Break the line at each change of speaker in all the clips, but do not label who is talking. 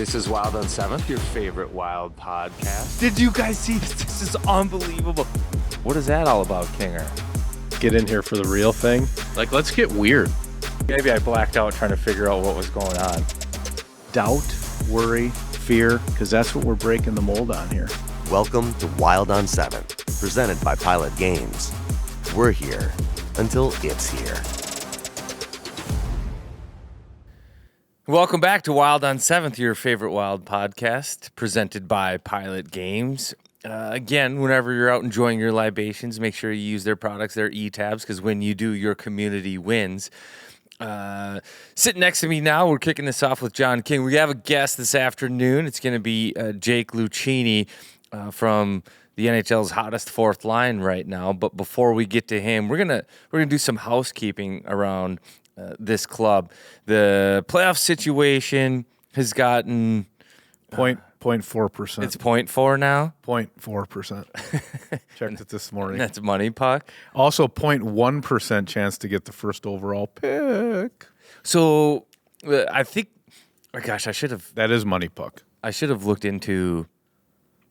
This is Wild on 7th, your favorite Wild podcast.
Did you guys see this? This is unbelievable. What is that all about, Kinger?
Get in here for the real thing. Like, let's get weird.
Maybe I blacked out trying to figure out what was going on.
Doubt, worry, fear, because that's what we're breaking the mold on here.
Welcome to Wild on 7th, presented by Pilot Games. We're here until it's here.
Welcome back to Wild on 7th, your favorite Wild podcast, presented by Pilot Games. Again, whenever you're out enjoying your libations, make sure you use their products, their e-tabs, because when you do, your community wins. Sitting next to me now, we're kicking this off with John King. We have a guest this afternoon. It's going to be Jake Lucchini from the NHL's hottest fourth line right now. But before we get to him, we're gonna do some housekeeping around this club. The playoff situation has gotten
0.4%.
It's 0.4 now.
0.4%. Checked it this morning.
That's money puck.
Also, 0.1% chance to get the first overall pick.
So I think, oh gosh, I should have.
That is money puck.
I should have looked into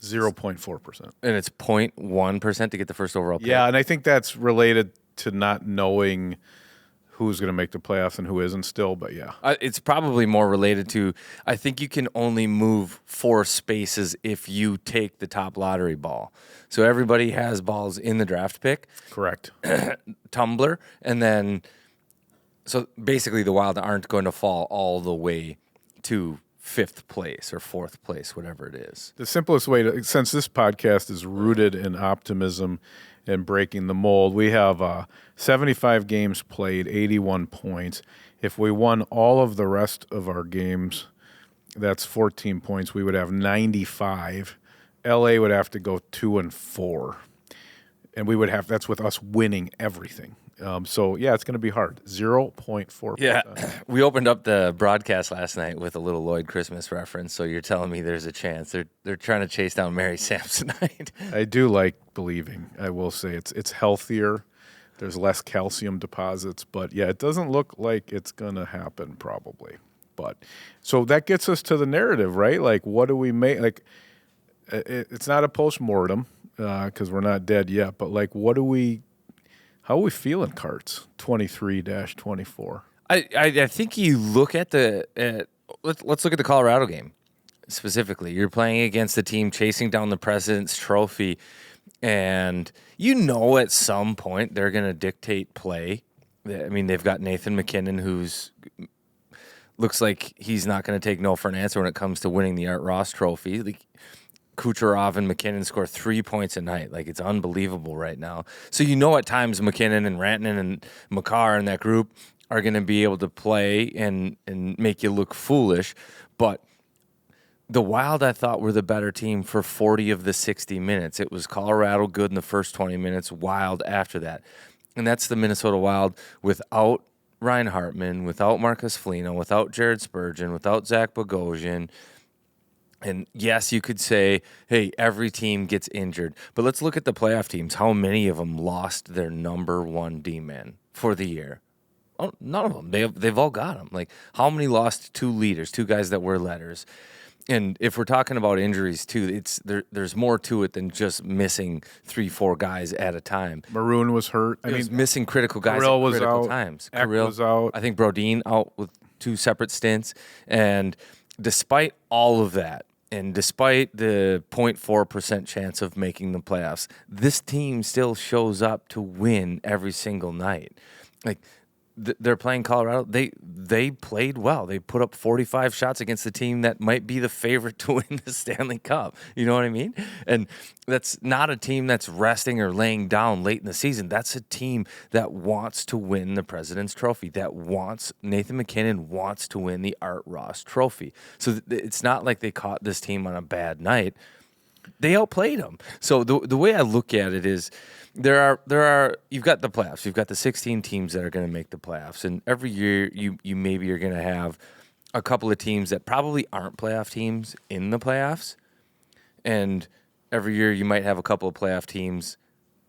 0.4%.
And it's 0.1% to get the first overall pick.
Yeah, and I think that's related to not knowing who's going to make the playoffs and who isn't still, but yeah.
It's probably more related to, I think you can only move 4 spaces if you take the top lottery ball. So everybody has balls in the draft pick.
Correct.
Tumbler, and then, so basically the Wild aren't going to fall all the way to 5th place or 4th place, whatever it is.
The simplest way to, since this podcast is rooted in optimism and breaking the mold, we have 75 games played, 81 points. If we won all of the rest of our games, that's 14 points. We would have 95. LA would have to go 2-4, and we would have. That's with us winning everything. So yeah, it's going to be hard. 0.4%.
Yeah, we opened up the broadcast last night with a little Lloyd Christmas reference. So you're telling me there's a chance they're trying to chase down Mary Samsonite.
I do like believing. I will say it's healthier. There's less calcium deposits, but yeah, it doesn't look like it's going to happen probably. But so that gets us to the narrative, right? Like, what do we make? Like, it's not a postmortem because we're not dead yet. But like, what do we? How are we feeling, Carts? 23-24.
I think you look at let's look at the Colorado game specifically. You're playing against the team chasing down the President's Trophy, and you know at some point they're going to dictate play. I mean, they've got Nathan MacKinnon, who's looks like he's not going to take no for an answer when it comes to winning the Art Ross Trophy. Like, Kucherov and MacKinnon score 3 points a night. Like, it's unbelievable right now. So you know at times MacKinnon and Rantanen and Makar and that group are going to be able to play and make you look foolish. But the Wild, I thought, were the better team for 40 of the 60 minutes. It was Colorado good in the first 20 minutes, Wild after that. And that's the Minnesota Wild without Ryan Hartman, without Marcus Foligno, without Jared Spurgeon, without Zach Bogosian. And yes, you could say, hey, every team gets injured. But let's look at the playoff teams. How many of them lost their number one D-man for the year? Oh, none of them. They've all got them. Like, how many lost 2 leaders, 2 guys that wear letters? And if we're talking about injuries, too, there's more to it than just missing 3-4 guys at a time.
Maroon was hurt.
I mean, missing critical guys
Kirill
at critical
was out.
times.
Kirill was out.
I think Brodin out with 2 separate stints. And despite all of that, and despite the 0.4% chance of making the playoffs, this team still shows up to win every single night. Like, they're playing Colorado. They played well. They put up 45 shots against the team that might be the favorite to win the Stanley Cup. You know what I mean? And that's not a team that's resting or laying down late in the season. That's a team that wants to win the President's Trophy. Nathan MacKinnon wants to win the Art Ross Trophy. So it's not like they caught this team on a bad night. They outplayed them. So the way I look at it is, there are you've got the playoffs. You've got the 16 teams that are going to make the playoffs, and every year you maybe are going to have a couple of teams that probably aren't playoff teams in the playoffs, and every year you might have a couple of playoff teams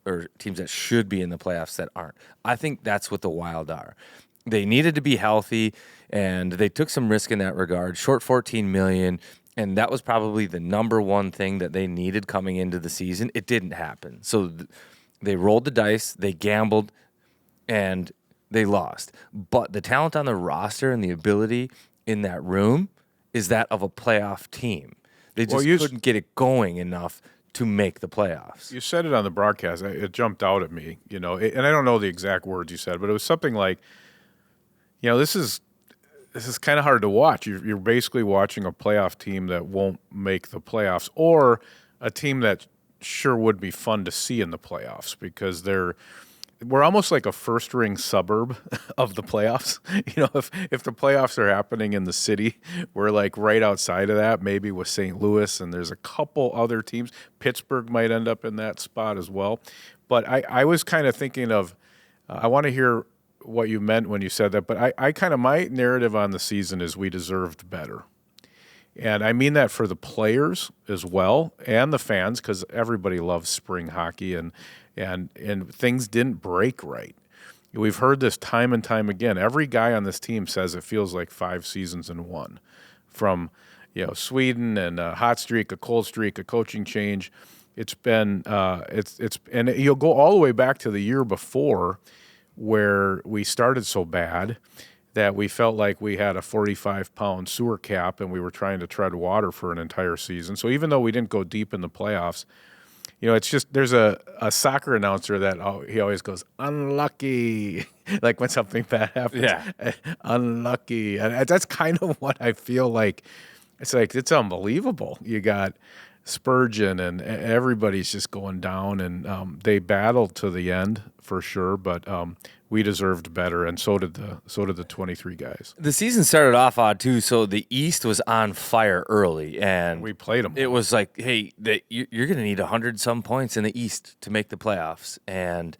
or teams that should be in the playoffs that aren't. I think that's what the Wild are. They needed to be healthy, and they took some risk in that regard. Short $14 million, and that was probably the number one thing that they needed coming into the season. It didn't happen, so they rolled the dice, they gambled, and they lost. But the talent on the roster and the ability in that room is that of a playoff team. They just couldn't get it going enough to make the playoffs.
You said it on the broadcast. It jumped out at me, and I don't know the exact words you said, but it was something like, this is kind of hard to watch. You're basically watching a playoff team that won't make the playoffs, or a team that sure would be fun to see in the playoffs, because we're almost like a first-ring suburb of the playoffs. If the playoffs are happening in the city, we're like right outside of that, maybe with St. Louis, and there's a couple other teams. Pittsburgh might end up in that spot as well. But I was kind of thinking of, I want to hear what you meant when you said that, but I kind of, my narrative on the season is we deserved better. And I mean that for the players as well and the fans, because everybody loves spring hockey, and things didn't break right. We've heard this time and time again. Every guy on this team says it feels like 5 seasons in one, from Sweden and a hot streak, a cold streak, a coaching change. It's been and you'll go all the way back to the year before, where we started so bad that we felt like we had a 45-pound sewer cap and we were trying to tread water for an entire season. So even though we didn't go deep in the playoffs, it's just, there's a soccer announcer that he always goes, unlucky, like when something bad happens.
Yeah.
Unlucky. And that's kind of what I feel like. It's like, it's unbelievable. You got Spurgeon and everybody's just going down, and they battled to the end for sure, but we deserved better, and so did the 23 guys.
The season started off odd too, so the East was on fire early, and
we played them.
It was like, hey, you're going to need 100-some points in the East to make the playoffs, and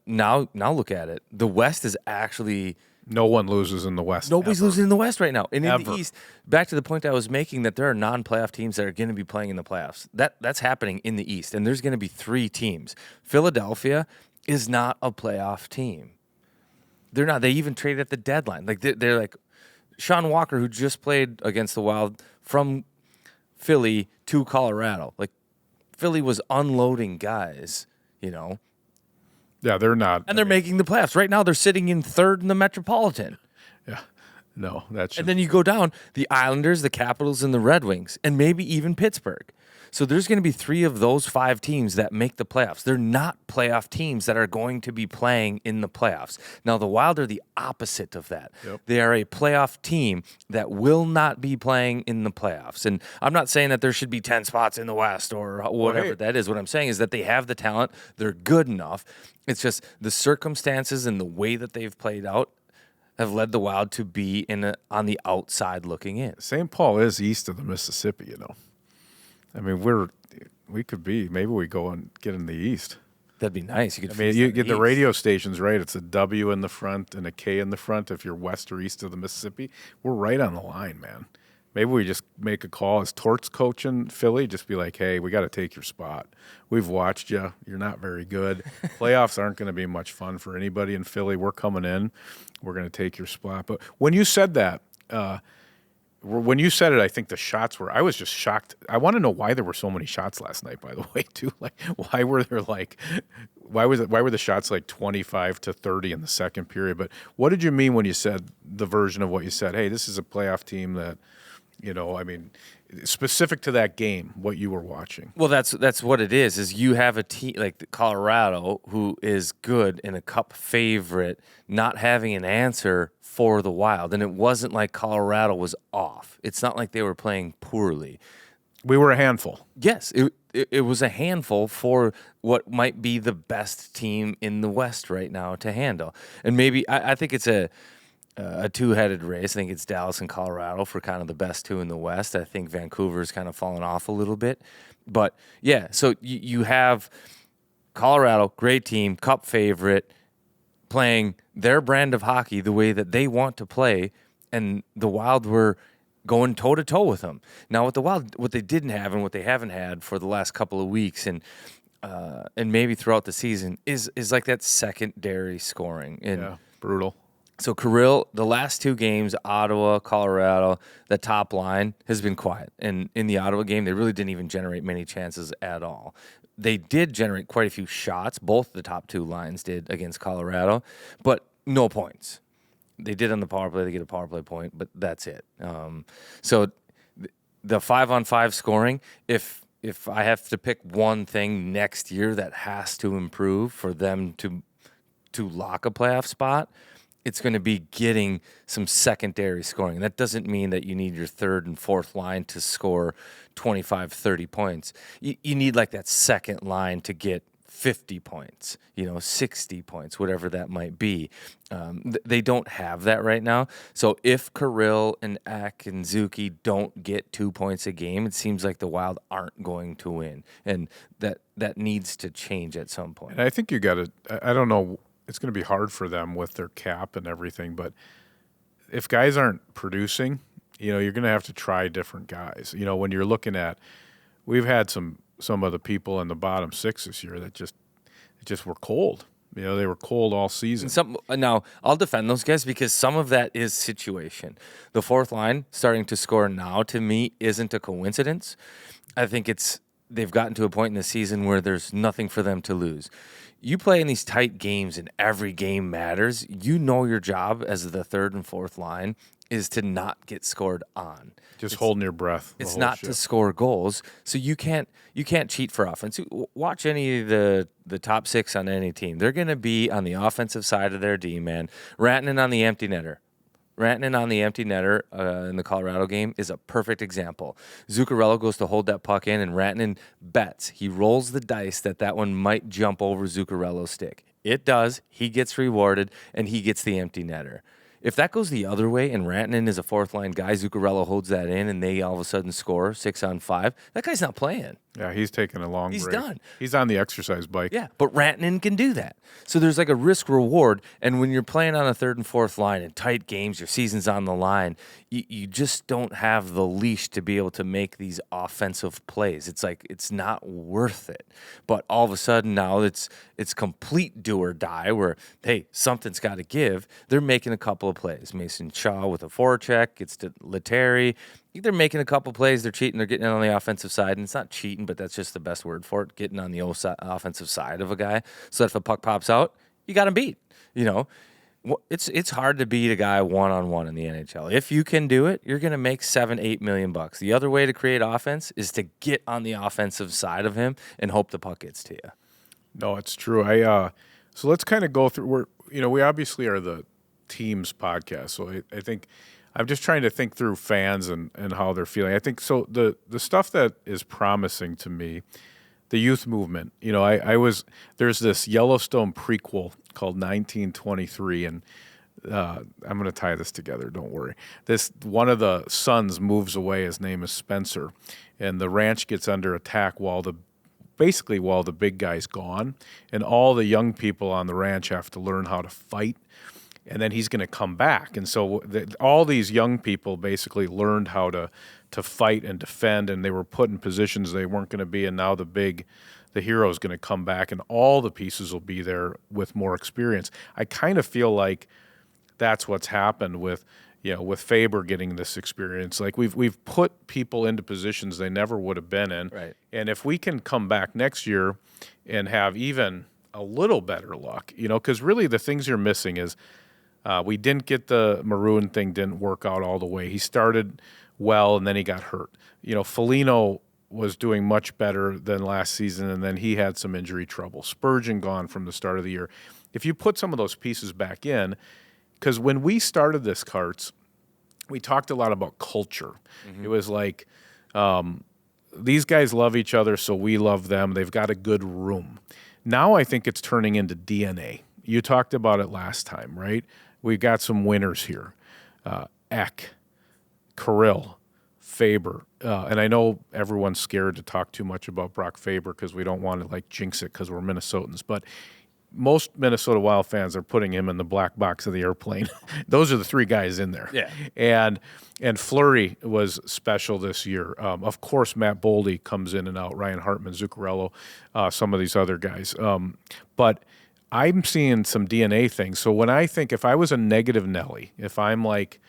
now look at it. The West is actually.
No one loses in the West.
Nobody's losing in the West right now. And in
Ever.
the East, back to the point I was making, that there are non-playoff teams that are going to be playing in the playoffs. That's happening in the East, and there's going to be 3 teams. Philadelphia is not a playoff team. They're not. They even traded at the deadline. Like they're like Sean Walker, who just played against the Wild from Philly to Colorado. Like Philly was unloading guys,
Yeah, they're not.
and they're making the playoffs. Right now, they're sitting in 3rd in the Metropolitan.
Yeah. No, that's.
And then you go down, the Islanders, the Capitals, and the Red Wings, and maybe even Pittsburgh. So there's going to be 3 of those 5 teams that make the playoffs. They're not playoff teams that are going to be playing in the playoffs. Now, the Wild are the opposite of that.
Yep.
They are a playoff team that will not be playing in the playoffs. And I'm not saying that there should be 10 spots in the West or whatever that is. What I'm saying is that they have the talent. They're good enough. It's just the circumstances and the way that they've played out have led the Wild to be on the outside looking in.
St. Paul is east of the Mississippi, I mean, we could be. Maybe we go and get in the East.
That'd be nice.
You get the radio stations right. It's a W in the front and a K in the front if you're west or east of the Mississippi. We're right on the line, man. Maybe we just make a call. Is Torts coaching Philly? Just be like, hey, we got to take your spot. We've watched you. You're not very good. Playoffs aren't going to be much fun for anybody in Philly. We're coming in. We're going to take your spot. But when you said that, I think the shots were. I was just shocked. I want to know why there were so many shots last night. By the way, too, like why were the shots like 25-30 in the second period? But what did you mean when you said the version of what you said? Hey, this is a playoff team that, I mean, specific to that game, what you were watching.
Well, that's what it is. Is you have a team like Colorado who is good and a cup favorite, not having an answer for the Wild, and it wasn't like Colorado was off. It's not like they were playing poorly.
We were a handful.
Yes, it was a handful for what might be the best team in the West right now to handle. And maybe I think it's a two-headed race. I think it's Dallas and Colorado for kind of the best 2 in the West. I think Vancouver's kind of fallen off a little bit. But, yeah, so you have Colorado, great team, cup favorite, playing their brand of hockey the way that they want to play, and the Wild were going toe-to-toe with them. Now, with the Wild, what they didn't have and what they haven't had for the last couple of weeks and maybe throughout the season is like that secondary scoring. And
yeah, brutal.
So Kirill, the last 2 games, Ottawa, Colorado, the top line has been quiet. And in the Ottawa game, they really didn't even generate many chances at all. They did generate quite a few shots. Both the top 2 lines did against Colorado, but no points. They did on the power play. They get a power play point, but that's it. So the 5-on-5 scoring, if I have to pick one thing next year that has to improve for them to lock a playoff spot, it's going to be getting some secondary scoring. That doesn't mean that you need your third and fourth line to score 25, 30 points. You need like that second line to get 50 points, 60 points, whatever that might be. They don't have that right now. So if Kirill and Ek and Zuki don't get 2 points a game, it seems like the Wild aren't going to win. And that needs to change at some point.
And I think you got to, I don't know, it's going to be hard for them with their cap and everything, but if guys aren't producing, you're going to have to try different guys. When you're looking at, we've had some of the people in the bottom 6 this year that just were cold. They were cold all season.
Now, I'll defend those guys because some of that is situation. The fourth line starting to score now, to me, isn't a coincidence. I think they've gotten to a point in the season where there's nothing for them to lose. You play in these tight games and every game matters. Your job as the third and fourth line is to not get scored on.
Just holding your breath.
It's not to score goals. So you can't cheat for offense. Watch any of the top 6 on any team. They're going to be on the offensive side of their D, man. Rantanen on the empty netter. Rantanen on the empty netter in the Colorado game is a perfect example. Zuccarello goes to hold that puck in, and Rantanen bets. He rolls the dice that one might jump over Zuccarello's stick. It does. He gets rewarded, and he gets the empty netter. If that goes the other way and Rantanen is a fourth-line guy, Zuccarello holds that in, and they all of a sudden score 6-on-5, that guy's not playing.
Yeah, he's taking a long break.
He's done.
He's on the exercise bike.
Yeah, but Rantanen can do that. So there's like a risk-reward, and when you're playing on a third and fourth line in tight games, your season's on the line, you just don't have the leash to be able to make these offensive plays. It's like it's not worth it. But all of a sudden now it's complete do or die where, hey, something's got to give. They're making a couple of plays. Mason Shaw with a forecheck, gets to Letary. They're making a couple plays. They're cheating. They're getting in on the offensive side. And it's not cheating, but that's just the best word for it, getting on the offensive side of a guy so that if a puck pops out, you got him beat. It's hard to beat a guy one-on-one in the NHL. If you can do it, you're going to make $7-8 million. The other way to create offense is to get on the offensive side of him and hope the puck gets to you.
No, it's true. So let's kind of go through. We obviously are the teams podcast, so I think I'm just trying to think through fans and how they're feeling. I think so. The stuff that is promising to me, the youth movement. There's this Yellowstone prequel called 1923, and I'm going to tie this together. Don't worry. One of the sons moves away. His name is Spencer, and the ranch gets under attack while the big guy's gone, and all the young people on the ranch have to learn how to fight. And then he's going to come back. And so all these young people basically learned how to fight and defend, and they were put in positions they weren't going to be. And now the hero is going to come back, and all the pieces will be there with more experience. I kind of feel like that's what's happened with Faber getting this experience. Like we've put people into positions they never would have been in.
Right.
And if we can come back next year and have even a little better luck, because really the things you're missing is we didn't get the Maroon thing, didn't work out all the way. He started well, and then he got hurt. Foligno was doing much better than last season, and then he had some injury trouble. Spurgeon gone from the start of the year. If you put some of those pieces back in, because when we started this, Carts, we talked a lot about culture. Mm-hmm. It was like these guys love each other, so we love them. They've got a good room. Now I think it's turning into DNA. You talked about it last time, right? We got some winners here. Ek, Kirill, Faber. And I know everyone's scared to talk too much about Brock Faber because we don't want to jinx it because we're Minnesotans. But most Minnesota Wild fans are putting him in the black box of the airplane. Those are the 3 guys in there.
Yeah.
And Fleury was special this year. Of course, Matt Boldy comes in and out. Ryan Hartman, Zuccarello, some of these other guys. But I'm seeing some DNA things. So when I think if I was a negative Nelly, if I'm like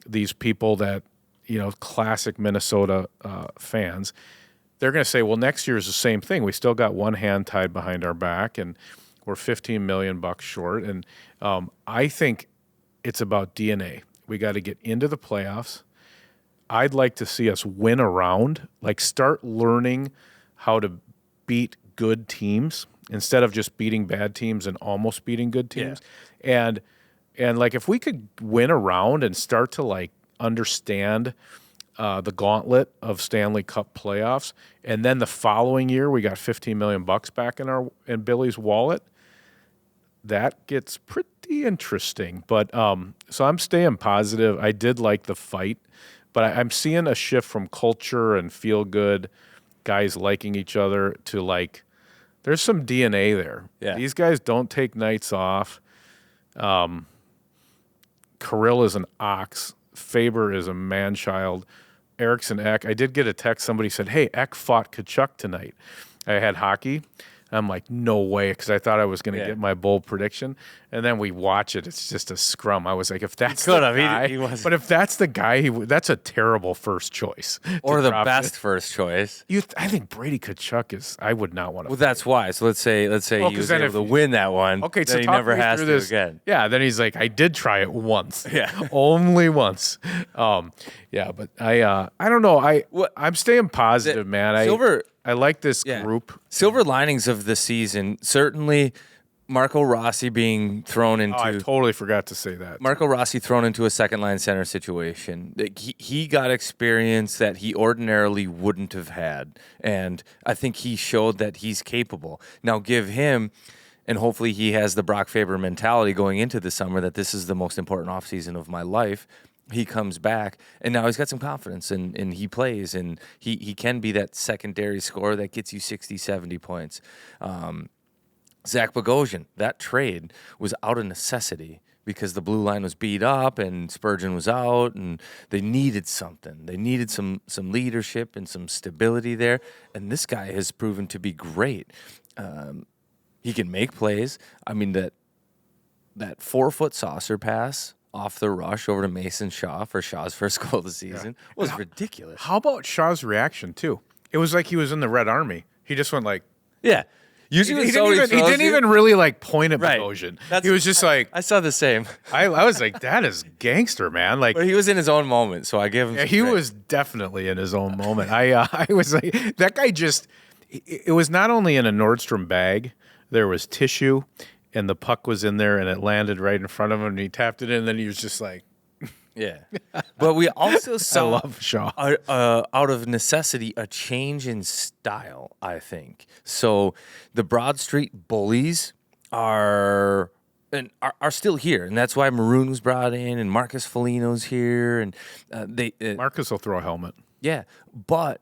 these people that, classic Minnesota fans, they're going to say, well, next year is the same thing. We still got one hand tied behind our back, and we're $15 million short. And I think it's about DNA. We got to get into the playoffs. I'd like to see us win a round, like start learning how to beat good teams instead of just beating bad teams and almost beating good teams. Yeah. And like if we could win a round and start to like understand the gauntlet of Stanley Cup playoffs, and then the following year we got $15 million back in Billy's wallet, that gets pretty interesting. But so I'm staying positive. I did like the fight, but I'm seeing a shift from culture and feel good, guys liking each other, to like there's some DNA there.
Yeah.
These guys don't take nights off. Kirill is an ox. Faber is a man-child. Eriksson Ek. I did get a text. Somebody said, hey, Ek fought Kachuk tonight. I had hockey. I'm like, no way, because I thought I was going to get my bold prediction. And then we watch it. It's just a scrum. I was like, if that's the guy, but if that's the guy, that's a terrible first choice.
Or the best first choice.
I think Brady Kachuk is, I would not want to.
Well, that's why. So let's say he was able to win that one.
Okay, so
then he never has to again.
Yeah, then he's like, I did try it once.
Yeah.
Only once. Yeah, but I don't know. I'm staying positive, man. I like this group.
Silver linings of the season, certainly Marco Rossi being thrown into...
I totally forgot to say that.
Marco Rossi thrown into a second-line center situation. He got experience that he ordinarily wouldn't have had, and I think he showed that he's capable. Now give him, and hopefully he has the Brock Faber mentality going into the summer that this is the most important offseason of my life. He comes back, and now he's got some confidence, and he plays, and he can be that secondary scorer that gets you 60, 70 points. Zach Bogosian, that trade was out of necessity because the blue line was beat up and Spurgeon was out, and they needed something. They needed some leadership and some stability there, and this guy has proven to be great. He can make plays. I mean, that 4-foot saucer pass off the rush over to Mason Shaw for Shaw's first goal of the season was ridiculous.
How about Shaw's reaction, too? It was like he was in the Red Army. He just went like...
Yeah. Usually
he didn't even really like point at Bogosian. He was just like...
I saw the same.
I was like, that is gangster, man. Like,
but he was in his own moment, so I give him
he was definitely in his own moment. I was like, that guy just... It was not only in a Nordstrom bag. There was tissue, and the puck was in there, and it landed right in front of him, and he tapped it in, and then he was just like...
Yeah. But we also saw,
I love Shaw.
Out of necessity, a change in style, I think. So the Broad Street Bullies are still here, and that's why Maroon was brought in, and Marcus Foligno's here, and
Marcus will throw a helmet.
Yeah, but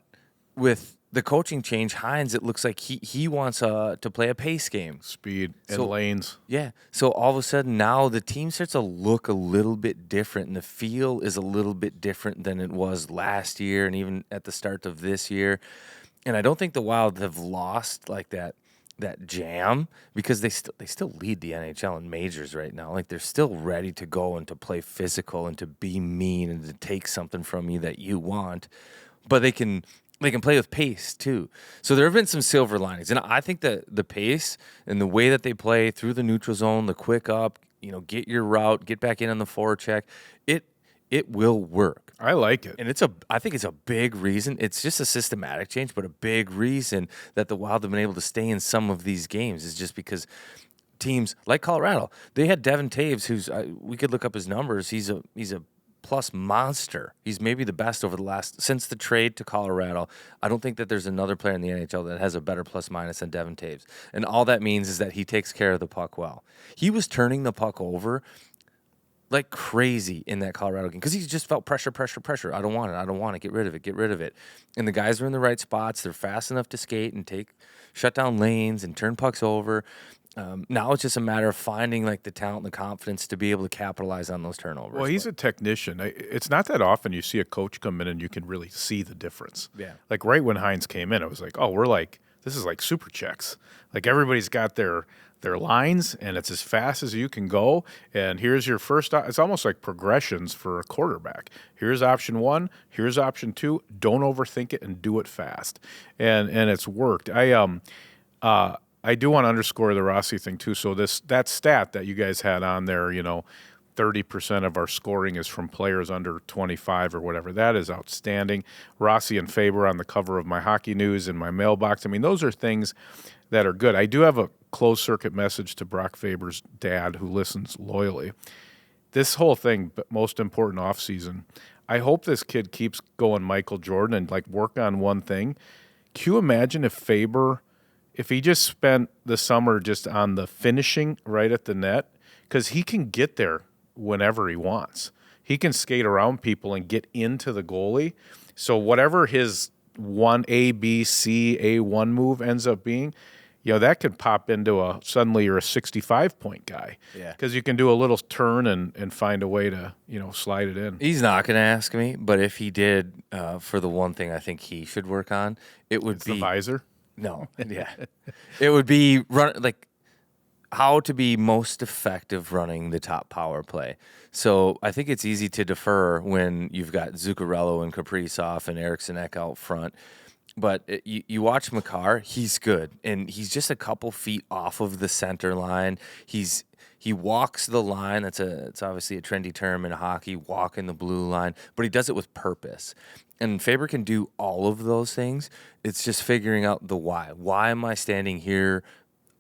with the coaching change, Hines, it looks like he wants to play a pace game.
Speed and lanes.
Yeah. So all of a sudden now the team starts to look a little bit different, and the feel is a little bit different than it was last year and even at the start of this year. And I don't think the Wild have lost like that jam because they still lead the NHL in majors right now. Like they're still ready to go and to play physical and to be mean and to take something from you that you want. But they can play with pace, too. So there have been some silver linings. And I think that the pace and the way that they play through the neutral zone, the quick up, get your route, get back in on the forecheck, it will work.
I like it.
And I think it's a big reason. It's just a systematic change, but a big reason that the Wild have been able to stay in some of these games is just because teams like Colorado, they had Devin Taves, who's we could look up his numbers. He's a plus monster. He's maybe the best since the trade to Colorado. I don't think that there's another player in the NHL that has a better plus minus than Devin Taves. And all that means is that he takes care of the puck well. He was turning the puck over like crazy in that Colorado game because he just felt pressure. I don't want it. Get rid of it. And the guys are in the right spots. They're fast enough to skate and shut down lanes and turn pucks over. Now it's just a matter of finding like the talent and the confidence to be able to capitalize on those turnovers.
Well, he's a technician. It's not that often you see a coach come in and you can really see the difference.
Yeah.
Like right when Hines came in, it was like, oh, this is like super checks. Like everybody's got their They're lines, and it's as fast as you can go. And here's your first. It's almost like progressions for a quarterback. Here's option 1. Here's option 2. Don't overthink it and do it fast. And it's worked. I do want to underscore the Rossi thing too. So that stat that you guys had on there, 30% of our scoring is from players under 25 or whatever. That is outstanding. Rossi and Faber on the cover of my Hockey News in my mailbox. I mean, those are things that are good. I do have a closed circuit message to Brock Faber's dad, who listens loyally. This whole thing, but most important offseason, I hope this kid keeps going Michael Jordan and like work on one thing. Can you imagine if Faber, if he just spent the summer just on the finishing right at the net? Because he can get there whenever he wants. He can skate around people and get into the goalie. So whatever his A, B, C, A1 move ends up being, that could pop into suddenly you're a 65-point guy.
Yeah.
Because you can do a little turn and find a way to, slide it in.
He's not going to ask me, but if he did, for the one thing I think he should work on, it would be
the visor.
No, yeah, it would be how to be most effective running the top power play. So I think it's easy to defer when you've got Zuccarello and Kaprizov and Eriksson Ek out front. But you watch Makar, he's good, and he's just a couple feet off of the center line. He walks the line. It's obviously a trendy term in hockey, walking the blue line, but he does it with purpose. And Faber can do all of those things. It's just figuring out the why. Why am I standing here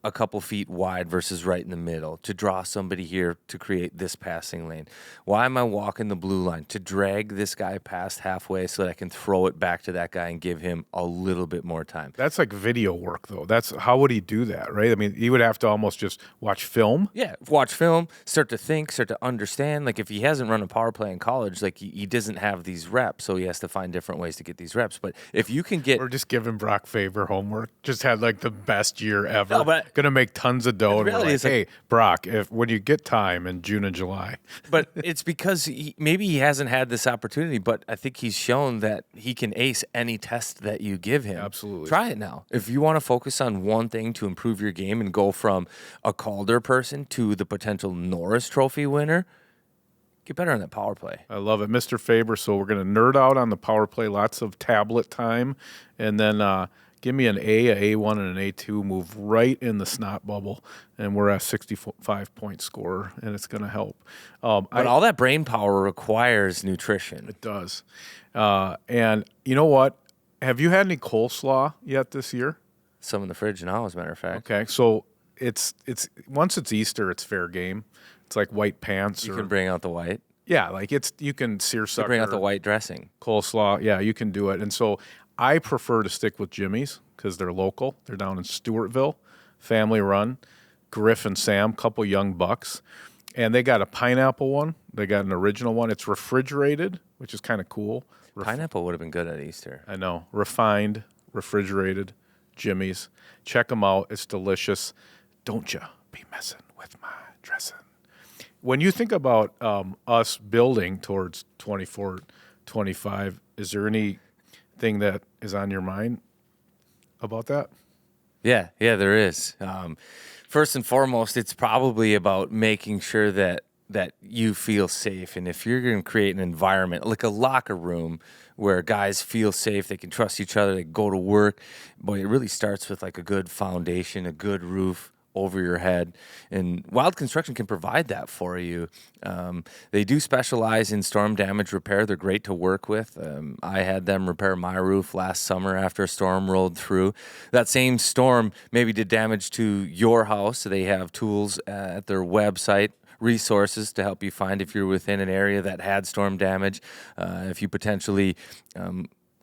a couple feet wide versus right in the middle to draw somebody here to create this passing lane? Why am I walking the blue line? To drag this guy past halfway so that I can throw it back to that guy and give him a little bit more time.
That's like video work, though. How would he do that, right? I mean, he would have to almost just watch film.
Yeah, watch film, start to think, start to understand. Like if he hasn't run a power play in college, like he doesn't have these reps, so he has to find different ways to get these reps. But if you can get...
Or just giving Brock Faber homework. Just had like the best year ever.
No, but...
Going to make tons of dough. And we're like, hey, Brock, when you get time in June and July.
But it's because maybe he hasn't had this opportunity, but I think he's shown that he can ace any test that you give him.
Absolutely.
Try it now. If you want to focus on one thing to improve your game and go from a Calder person to the potential Norris Trophy winner, get better on that power play.
I love it. Mr. Faber, so we're going to nerd out on the power play, lots of tablet time, and then give me an A1, and an A2, move right in the snot bubble, and we're at 65-point scorer, and it's going to help.
But all that brain power requires nutrition.
It does. And you know what? Have you had any coleslaw yet this year?
Some in the fridge now, as a matter of fact.
Okay, so it's once it's Easter, it's fair game. It's like white pants.
You can bring out the white.
Yeah, like you can seersucker.
Bring out the white dressing.
Coleslaw, yeah, you can do it. And so I prefer to stick with Jimmy's because they're local. They're down in Stewartville, family run. Griff and Sam, couple young bucks. And they got a pineapple one. They got an original one. It's refrigerated, which is kind of cool.
Pineapple would have been good at Easter.
I know. Refined, refrigerated, Jimmy's. Check them out. It's delicious. Don't you be messing with my dressing. When you think about us building towards 24, 25, is there anything that is on your mind about that?
Yeah, there is. First and foremost, it's probably about making sure that you feel safe. And if you're going to create an environment, like a locker room where guys feel safe, they can trust each other, they go to work, boy, it really starts with like a good foundation, a good roof over your head. And Wild Construction can provide that for you. They do specialize in storm damage repair. They're great to work with. I had them repair my roof last summer after a storm rolled through. That same storm maybe did damage to your house. They have tools at their website, resources to help you find if you're within an area that had storm damage. If you potentially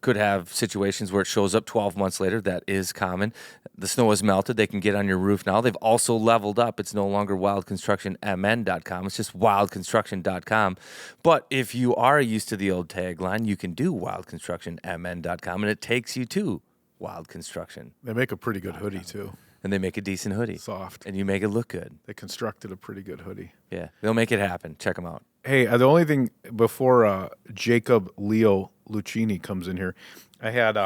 could have situations where it shows up 12 months later. That is common. The snow has melted. They can get on your roof now. They've also leveled up. It's no longer wildconstructionmn.com. It's just wildconstruction.com. But if you are used to the old tagline, you can do wildconstructionmn.com, and it takes you to Wild Construction.
They make a pretty good hoodie, too.
And they make a decent hoodie.
Soft.
And you make it look good.
They constructed a pretty good hoodie.
Yeah, they'll make it happen. Check them out.
Hey, the only thing before Jacob Leo Lucchini comes in here, I had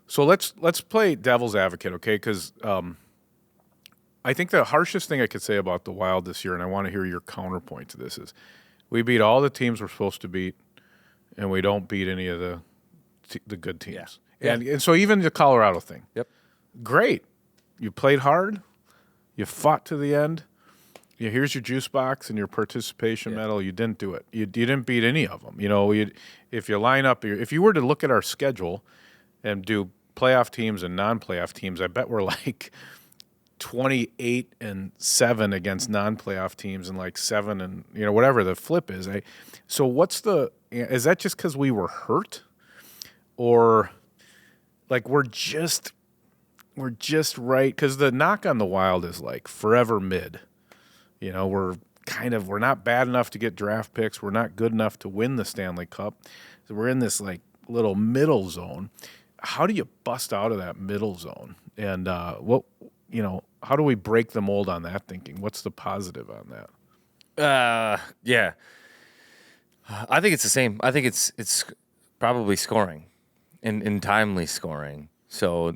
so let's play devil's advocate, okay? Because I think the harshest thing I could say about the Wild this year, and I want to hear your counterpoint to this, is we beat all the teams we're supposed to beat, and we don't beat any of the good teams.
Yeah.
And so even the Colorado thing.
Yep.
Great. You played hard. You fought to the end. Here's your juice box and your participation medal. You didn't do it. You didn't beat any of them. If you line up, if you were to look at our schedule and do playoff teams and non-playoff teams, I bet we're like 28-7 against non-playoff teams and like 7 and whatever the flip is. So is that just because we were hurt, or like we're just right? Because the knock on the Wild is like forever mid. We're not bad enough to get draft picks. We're not good enough to win the Stanley Cup. So we're in this like little middle zone. How do you bust out of that middle zone? And how do we break the mold on that thinking? What's the positive on that?
Yeah. I think it's the same. I think it's probably scoring and timely scoring. So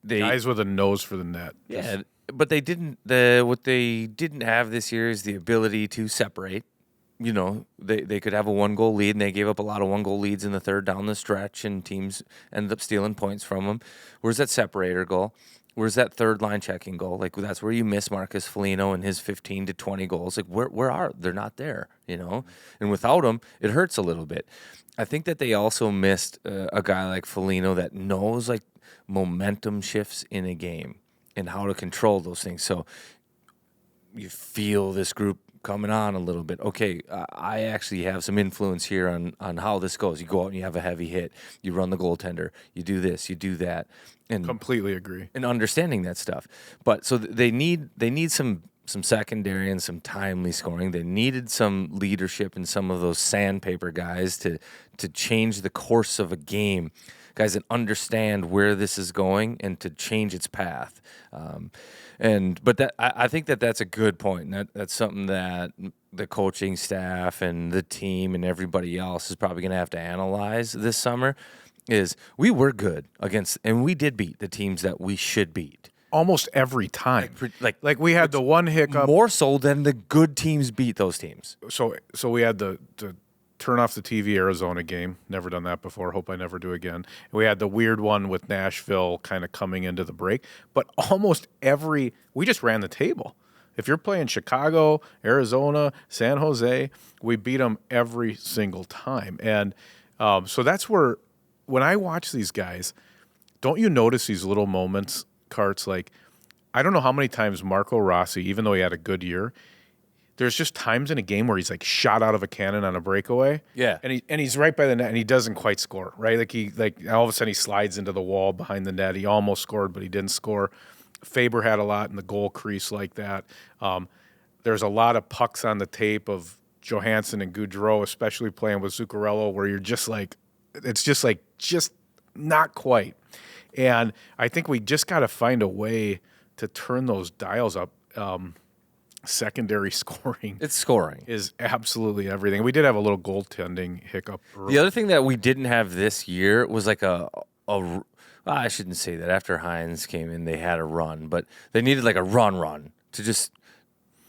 Guys with a nose for the net.
Yeah. But they didn't. What they didn't have this year is the ability to separate. They could have a 1-goal lead, and they gave up a lot of 1-goal leads in the third down the stretch, and teams ended up stealing points from them. Where's that separator goal? Where's that third line checking goal? Like that's where you miss Marcus Foligno and his 15 to 20 goals. Like where are they're not there? And without them, it hurts a little bit. I think that they also missed a guy like Foligno that knows like momentum shifts in a game and how to control those things. So you feel this group coming on a little bit. Okay, I actually have some influence here on how this goes. You go out and you have a heavy hit. You run the goaltender. You do this. You do that. And
completely agree.
And understanding that stuff. But so they need some secondary and some timely scoring. They needed some leadership in some of those sandpaper guys to change the course of a game. Guys that understand where this is going and to change its path. But I think that's a good point. And that's something that the coaching staff and the team and everybody else is probably going to have to analyze this summer. Is we were good against, and we did beat the teams that we should beat
almost every time. Like we had the one hiccup
more so than the good teams beat those teams.
So we had the turn off the TV Arizona game. Never done that before. Hope I never do again. We had the weird one with Nashville kind of coming into the break. But almost we just ran the table. If you're playing Chicago, Arizona, San Jose, we beat them every single time. And so that's where, when I watch these guys, don't you notice these little moments, Carts? Like, I don't know how many times Marco Rossi, even though he had a good year, there's just times in a game where he's like shot out of a cannon on a breakaway.
Yeah.
And he's right by the net and he doesn't quite score, right? Like all of a sudden he slides into the wall behind the net. He almost scored, but he didn't score. Faber had a lot in the goal crease like that. There's a lot of pucks on the tape of Johansson and Gaudreau, especially playing with Zuccarello, where you're just like, it's just not quite. And I think we just got to find a way to turn those dials up. Secondary scoring.
It's scoring.
Is absolutely everything. We did have a little goaltending hiccup early.
The other thing that we didn't have this year was like I shouldn't say that. After Hines came in, they had a run, but they needed like a run to just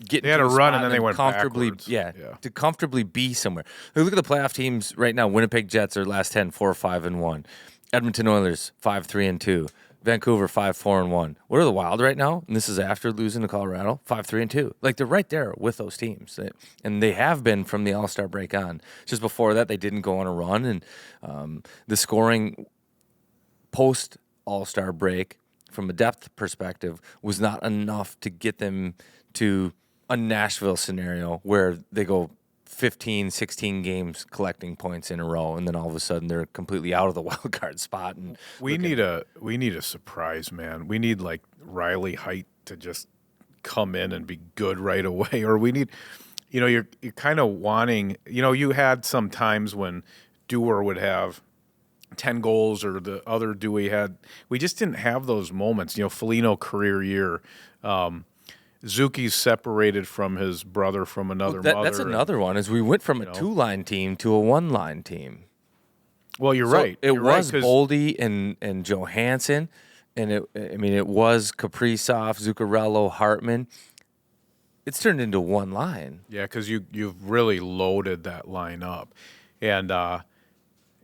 get.
They had a run and then they went
comfortably.
backwards.
Yeah, to comfortably be somewhere. Look at the playoff teams right now. Winnipeg Jets are last 10, 4-5-1. Edmonton Oilers 5-3-2. Vancouver 5-4-1. What are the Wild right now? And this is after losing to Colorado 5-3-2. Like they're right there with those teams, and they have been from the All-Star break on. Just before that, they didn't go on a run, and the scoring post All-Star break from a depth perspective was not enough to get them to a Nashville scenario where they go 15, 16 games collecting points in a row, and then all of a sudden they're completely out of the wild card spot. And
we need a surprise, man. We need like Riley Height to just come in and be good right away, or we need, you're kind of wanting, you had some times when Dewar would have 10 goals, or the other Dewey we just didn't have those moments. Foligno career year. Zuki's separated from his brother from another mother.
That's another one, is we went from a two-line team to a one-line team.
Well, you're right.
It was Boldy and Johansson, and it was Kaprizov, Zuccarello, Hartman. It's turned into one line.
Yeah, because you've really loaded that line up, and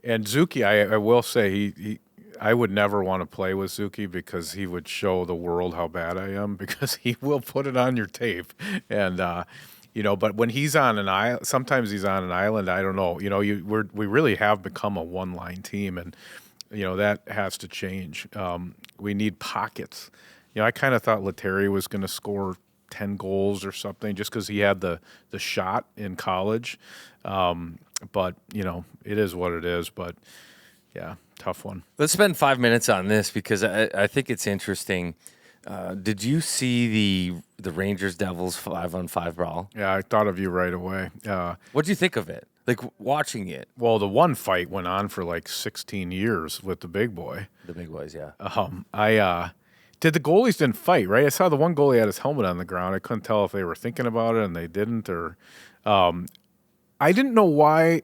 Zuki, I will say I would never want to play with Zuki because he would show the world how bad I am because he will put it on your tape, and but when he's on an island, sometimes he's on an island. I don't know. We really have become a one line team, and that has to change. We need pockets. I kind of thought Lettieri was going to score 10 goals or something just because he had the shot in college. But, it is what it is. But, yeah, tough one.
Let's spend 5 minutes on this because I think it's interesting. Did you see the Rangers Devils 5-on-5 brawl?
Yeah, I thought of you right away.
What did you think of it? Like watching it?
Well, the one fight went on for like 16 years with the big boy.
The big boys, yeah.
Did the goalies didn't fight, right? I saw the one goalie had his helmet on the ground. I couldn't tell if they were thinking about it and they didn't, or I didn't know why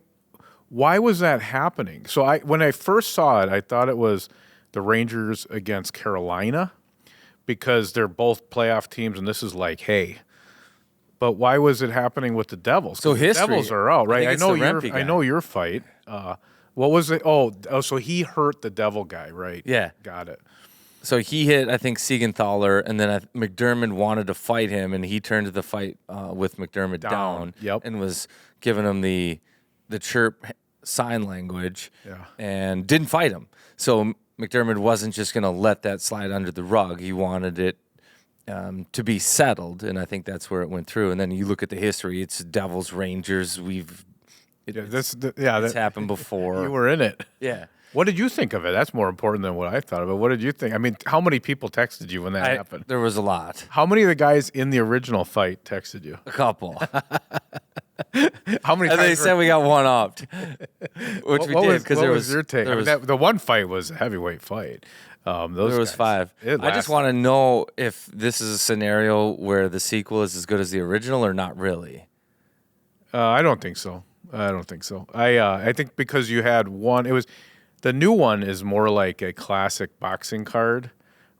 was that happening. So when I first saw it, I thought it was the Rangers against Carolina because they're both playoff teams, and this is like, hey. But why was it happening with the Devils?
So
the Devils are out, right? I know your fight. What was it? Oh, so he hurt the Devil guy, right?
Yeah.
Got it.
So he hit, I think, Siegenthaler, and then McDermott wanted to fight him, and he turned the fight with McDermott down
Yep.
and was giving him the chirp sign language and didn't fight him. So McDermott wasn't just going to let that slide under the rug. He wanted it to be settled, and I think that's where it went through. And then you look at the history; it's Devils, Rangers. It's happened before.
You were in it.
Yeah.
What did you think of it? That's more important than what I thought of it. What did you think? I mean, how many people texted you when that happened?
There was a lot.
How many of the guys in the original fight texted you?
A couple.
How many?
And they said we got one upped, which we did because there was
your take. The one fight was a heavyweight fight.
There was 5. I just want to know if this is a scenario where the sequel is as good as the original or not really.
I don't think so. I think because you had one, the new one is more like a classic boxing card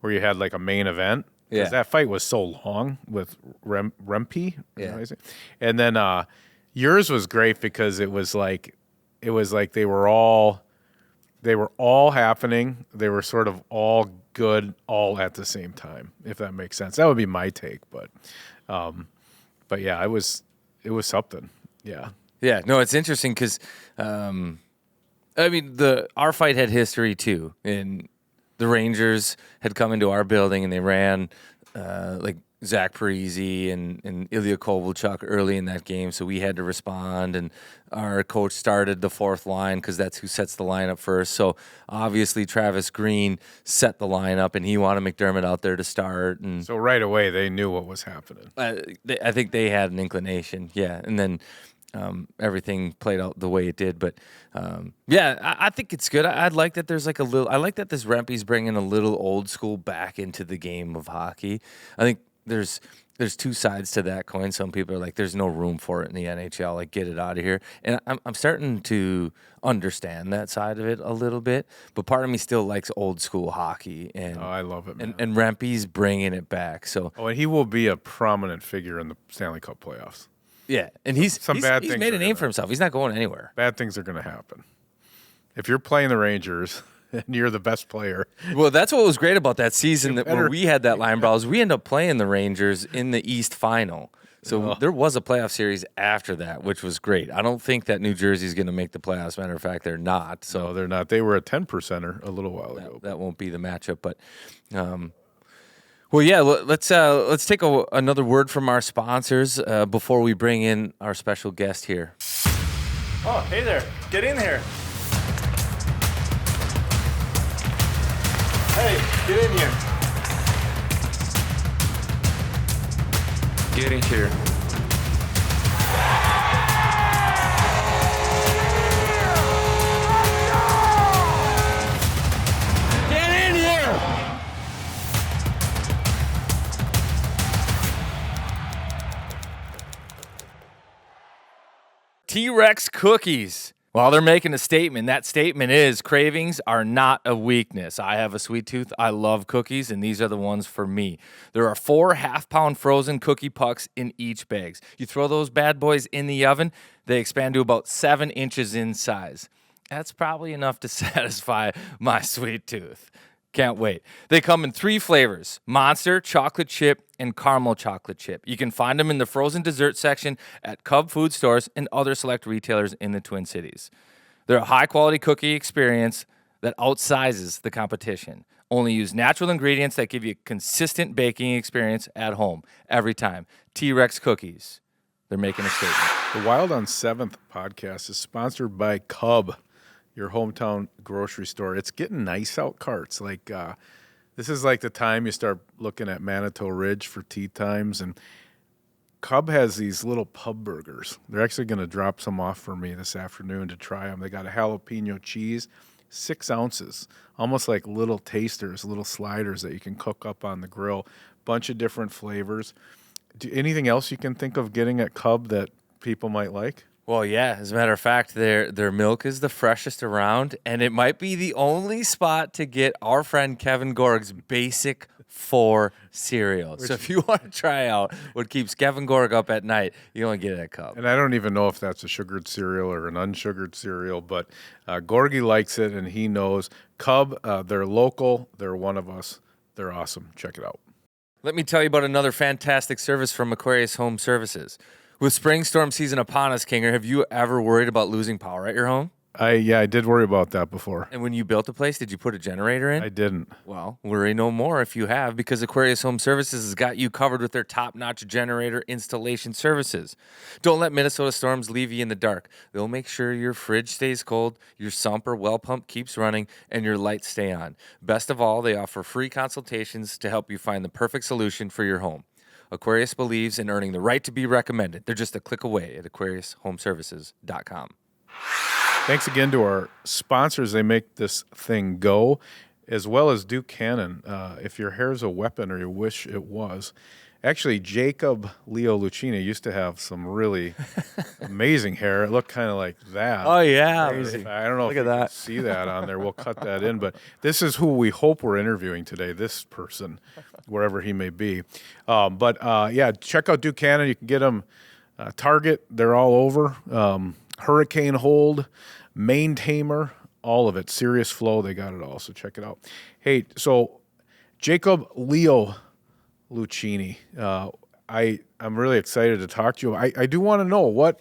where you had like a main event. Because that fight was so long with Rempe.
Yeah.
And then yours was great because it was like they were all happening. They were sort of all good all at the same time, if that makes sense. That would be my take, but yeah, it was something. Yeah.
Yeah, no, it's interesting because, our fight had history too. And the Rangers had come into our building and they ran like Zach Parise and Ilya Kovalchuk early in that game, so we had to respond. And our coach started the fourth line because that's who sets the lineup first. So obviously Travis Green set the lineup, and he wanted McDermott out there to start. And
so right away they knew what was happening.
I think they had an inclination, yeah. And then everything played out the way it did. But I think it's good. I'd like that there's like I like that this Rempe's bringing a little old school back into the game of hockey. I think there's two sides to that coin. Some people are like, there's no room for it in the NHL. Like, get it out of here. And I'm starting to understand that side of it a little bit. But part of me still likes old school hockey. And
I love it, man.
And Rempe's bringing it back. So
and he will be a prominent figure in the Stanley Cup playoffs.
Yeah, and he's made a name for himself. He's not going anywhere.
Bad things are going to happen. If you're playing the Rangers and you're the best player.
Well, that's what was great about that season where we had that line brawl. We ended up playing the Rangers in the East Final. So there was a playoff series after that, which was great. I don't think that New Jersey's going to make the playoffs. Matter of fact, they're not. So
no, they're not. They were a 10%er a little while ago.
That won't be the matchup, but well, yeah, let's take another word from our sponsors before we bring in our special guest here.
Oh, hey there. Get in here. Hey, get in here.
Get in here.
Get in here! T-Rex cookies. Well, they're making a statement. That statement is cravings are not a weakness. I have a sweet tooth. I love cookies, and these are the ones for me. There are 4 half-pound frozen cookie pucks in each bags. You throw those bad boys in the oven, they expand to about 7 inches in size. That's probably enough to satisfy my sweet tooth. Can't wait. They come in 3 flavors, Monster, Chocolate Chip, and Caramel Chocolate Chip. You can find them in the frozen dessert section at Cub food stores and other select retailers in the Twin Cities. They're a high-quality cookie experience that outsizes the competition. Only use natural ingredients that give you a consistent baking experience at home every time. T-Rex Cookies. They're making a statement.
The Wild on 7th podcast is sponsored by Cub, your hometown grocery store. It's getting nice out, carts. Like, this is like the time you start looking at Manitou Ridge for tea times. And Cub has these little pub burgers. They're actually going to drop some off for me this afternoon to try them. They got a jalapeno cheese, 6 ounces, almost like little tasters, little sliders that you can cook up on the grill. Bunch of different flavors. Anything else you can think of getting at Cub that people might like?
Well, yeah. As a matter of fact, their milk is the freshest around, and it might be the only spot to get our friend Kevin Gorg's Basic 4 cereal. So if you want to try out what keeps Kevin Gorg up at night, you only get it at Cub.
And I don't even know if that's a sugared cereal or an unsugared cereal, but Gorgie likes it, and he knows. Cub, they're local. They're one of us. They're awesome. Check it out.
Let me tell you about another fantastic service from Aquarius Home Services. With spring storm season upon us, Kinger, have you ever worried about losing power at your home?
I did worry about that before.
And when you built the place, did you put a generator in?
I didn't.
Well, worry no more if you have, because Aquarius Home Services has got you covered with their top-notch generator installation services. Don't let Minnesota storms leave you in the dark. They'll make sure your fridge stays cold, your sump or well pump keeps running, and your lights stay on. Best of all, they offer free consultations to help you find the perfect solution for your home. Aquarius believes in earning the right to be recommended. They're just a click away at aquariushomeservices.com.
Thanks again to our sponsors. They make this thing go, as well as Duke Cannon. If your hair is a weapon or you wish it was. Actually, Jacob Leo Lucchini used to have some really amazing hair. It looked kind of like that.
Oh, yeah.
I don't know if you can see that on there. We'll cut that in. But this is who we hope we're interviewing today, this person, wherever he may be. Yeah, check out Duke Cannon. You can get them Target. They're all over. Hurricane Hold, Main Tamer, all of it. Serious Flow, they got it all. So check it out. Hey, so Jacob Leo Lucchini, I'm really excited to talk to you. I do want to know what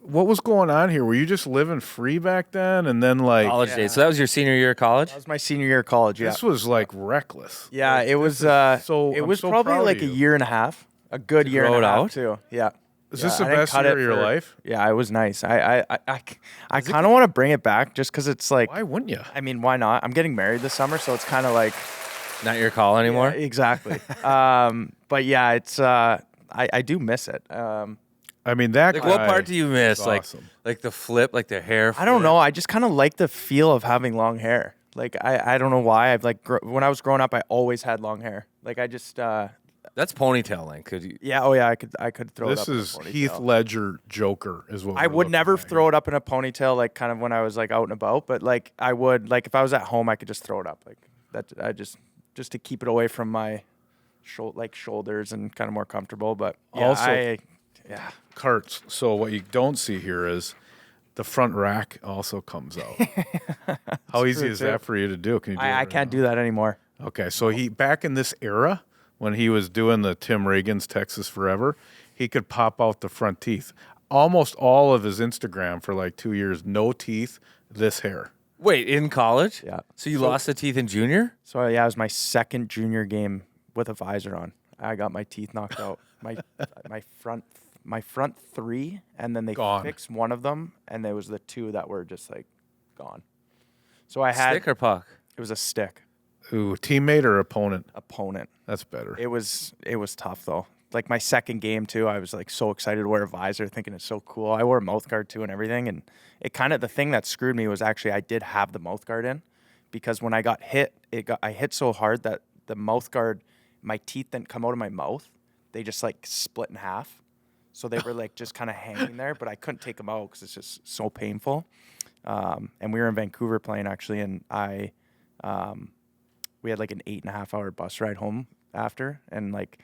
was going on here? Were you just living free back then, and then like
College days. So that was your senior year of college?
That was my senior year of college, yeah.
This was like reckless.
Yeah,
Like,
it was
I'm
probably
proud
like
of
a
you.
year and a half. A good year and
grow
a
it
half
out?
too. Yeah.
Is this
Yeah,
the
I didn't
best
cut
year
it
of your
for-
life?
Yeah, it was nice. I kind of want to bring it back just because it's like,
Why wouldn't you?
I mean, why not? I'm getting married this summer, so it's kind of like
Not your call anymore?
Yeah, exactly. But yeah, it's I do miss it.
I mean, that
Like, what
guy
part do you miss?
is
Like,
awesome.
like the flip, like the hair flip?
I don't know. I just kind of like the feel of having long hair. Like I don't know why. I've like when I was growing up, I always had long hair. Like I just
That's ponytail length. Could you?
yeah. Oh yeah, I could throw it
This
up. in a
is
ponytail.
Heath Ledger Joker is what
I
we're
would
looking
never
at
throw
here.
it up in a ponytail, like kind of when I was like out and about. But like I would, like if I was at home, I could just throw it up like that. I just to keep it away from my shoulders and kind of more comfortable. But yeah,
Also-
yeah.
Carts. So what you don't see here is the front rack also comes out. How easy
true,
is
too.
that for you to do? Can you do it
I
right
can't
now?
do that anymore.
Okay, so he back in this era when he was doing the Tim Reagan's Texas Forever, he could pop out the front teeth. Almost all of his Instagram for like 2 years, no teeth, this hair.
Wait, in college?
Yeah.
So you lost the teeth in junior?
So yeah, it was my second junior game with a visor on. I got my teeth knocked out. My front three, and then they
Gone.
fixed one of them, and there was the two that were just like gone. So I had
Stick or puck?
it was a stick
Ooh, teammate or opponent?
opponent.
That's better.
It was tough though. Like my second game too, I was like so excited to wear a visor, thinking it's so cool. I wore a mouth guard too and everything, and it kind of the thing that screwed me was actually I did have the mouth guard in, because when I got hit, I hit so hard that the mouth guard, my teeth didn't come out of my mouth. They just like split in half. So they were like just kind of hanging there, but I couldn't take them out because it's just so painful. And we were in Vancouver playing actually, and we had like an 8.5 hour bus ride home after, and like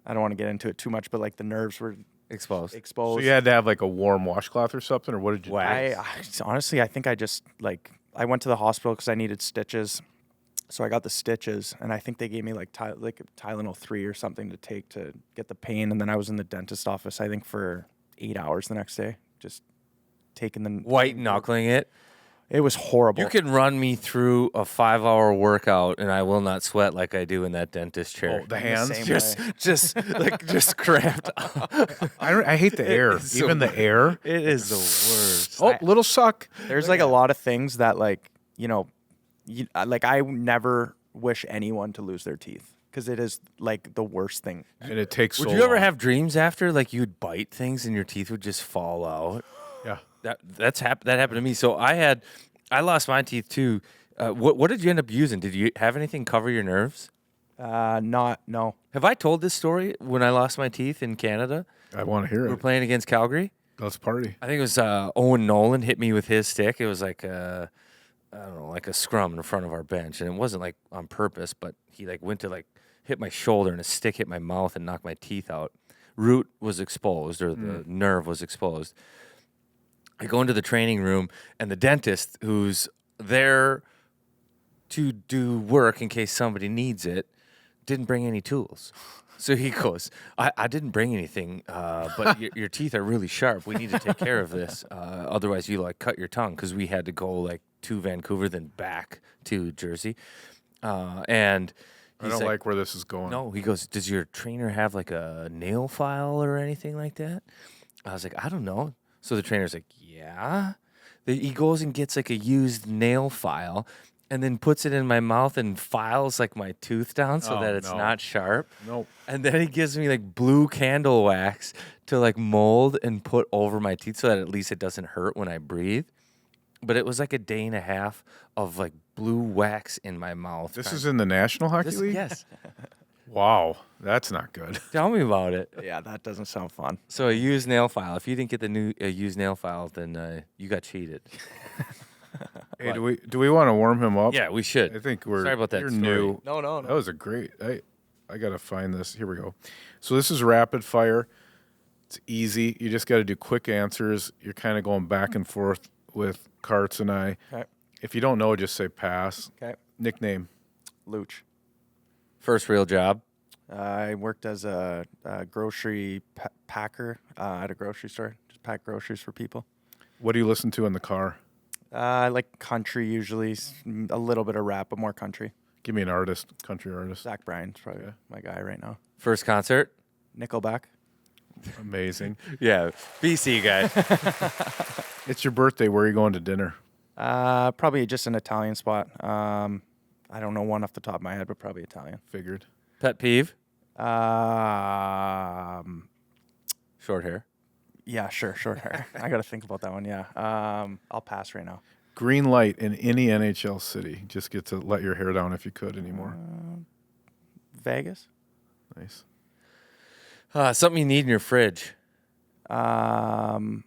I don't want to get into it too much, but like the nerves were
Exposed.
So you had to have like a warm washcloth or something, or what did you do?
I honestly, I think I just like I went to the hospital because I needed stitches, so I got the stitches, and I think they gave me like Tylenol 3 or something to take to get the pain, and then I was in the dentist office I think for 8 hours the next day, just taking the
White knuckling it.
It was horrible.
You can run me through a 5-hour workout, and I will not sweat like I do in that dentist chair.
Oh, the hands?
same
just cramped.
I hate the air.
is so
Even the air.
It is the worst.
Oh, little suck.
There's like a lot of things that like like I never wish anyone to lose their teeth because it is like the worst thing.
And it takes
Would
so
you ever
long.
have dreams after like you'd bite things and your teeth would just fall out?
Yeah.
That happened to me. So I lost my teeth too. What did you end up using? Did you have anything cover your nerves?
No.
Have I told this story when I lost my teeth in Canada?
I want to hear
We were
it.
playing against Calgary.
Let's party.
I think it was Owen Nolan hit me with his stick. It was like I don't know, like a scrum in front of our bench, and it wasn't like on purpose, but he like went to like hit my shoulder, and a stick hit my mouth and knocked my teeth out. Root was exposed, or the nerve was exposed. I go into the training room, and the dentist, who's there to do work in case somebody needs it, didn't bring any tools. So he goes, I didn't bring anything, but your teeth are really sharp. We need to take care of this. Otherwise, you like cut your tongue, because we had to go like to Vancouver, then back to Jersey. And
I don't like where this is going.
no, he goes, does your trainer have like a nail file or anything like that? I was like, I don't know. So the trainer's like, yeah. He goes and gets like a used nail file and then puts it in my mouth and files like my tooth down so
Oh,
that it's
no.
not sharp.
Nope.
And then he gives me like blue candle wax to like mold and put over my teeth so that at least it doesn't hurt when I breathe. But it was like a day and a half of like blue wax in my mouth.
This is in the National Hockey League?
Yes.
Wow. That's not good.
Tell me about it.
Yeah, that doesn't sound fun.
So a used nail file. If you didn't get the new used nail file, then you got cheated.
Hey, do we want to warm him up?
Yeah, we should.
I think we're.
Sorry about that
You're
story.
new.
No.
That was a great. I got to find this. Here we go. So this is rapid fire. It's easy. You just got to do quick answers. You're kind of going back and forth with Karts and I.
Okay.
If you don't know, just say pass.
Okay.
Nickname.
Luch.
First real job.
I worked as a grocery packer at a grocery store. Just pack groceries for people.
What do you listen to in the car?
I like country usually, a little bit of rap, but more country.
Give me an artist, country artist.
Zach Bryan's probably my guy right now.
First concert.
Nickelback.
Amazing.
Yeah, BC guy.
It's your birthday. Where are you going to dinner?
Probably just an Italian spot. I don't know one off the top of my head, but probably Italian.
Figured.
Pet peeve.
Short
hair.
Yeah, sure, short hair. I got to think about that one. Yeah. I'll pass right now.
Green light in any NHL city. Just get to let your hair down if you could anymore.
Vegas.
Nice.
Something you need in your fridge.
Kind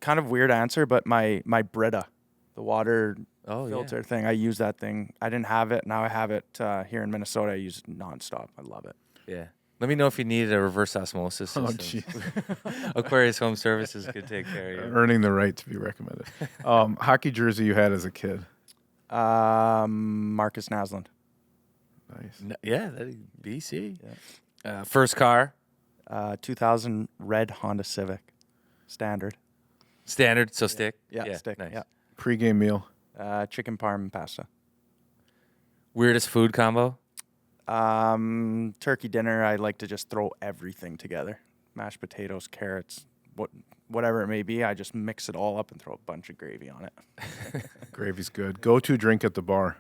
of weird answer, but my Brita, the water filter thing. I use that thing. I didn't have it. Now I have it here in Minnesota. I use it nonstop. I love it.
Yeah. Let me know if you needed a reverse osmosis
Oh,
system.
jeez.
Aquarius Home Services could take care of you.
Earning the right to be recommended. Hockey jersey you had as a kid.
Marcus Naslund.
Nice.
Yeah, BC. Yeah. First car.
2000 red Honda Civic. Standard.
Standard, so stick.
Yeah, stick.
Nice.
Yeah.
Pre-game meal.
Chicken parm and pasta.
Weirdest food combo.
Turkey dinner. I like to just throw everything together. Mashed potatoes, carrots, whatever it may be. I just mix it all up and throw a bunch of gravy on it.
Gravy's good. Go-to drink at the bar.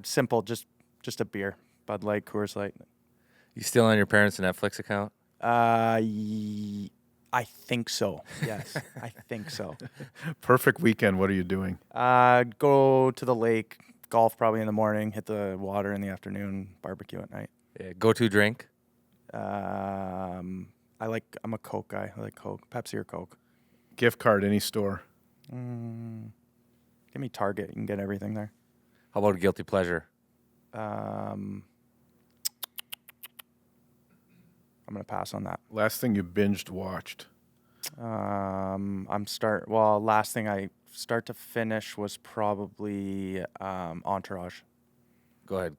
Simple, just a beer. Bud Light, Coors Light.
You still on your parents' Netflix account?
I think so. Yes, I think so.
Perfect weekend. What are you doing?
Go to the lake, golf probably in the morning, hit the water in the afternoon, barbecue at night.
Yeah. Go-to drink.
I'm a Coke guy. I like Coke, Pepsi or Coke.
Gift card, any store.
Give me Target. You can get everything there.
How about a guilty pleasure?
I'm gonna pass on that.
Last thing you binged watched.
Last thing I start to finish was probably Entourage.
Go ahead.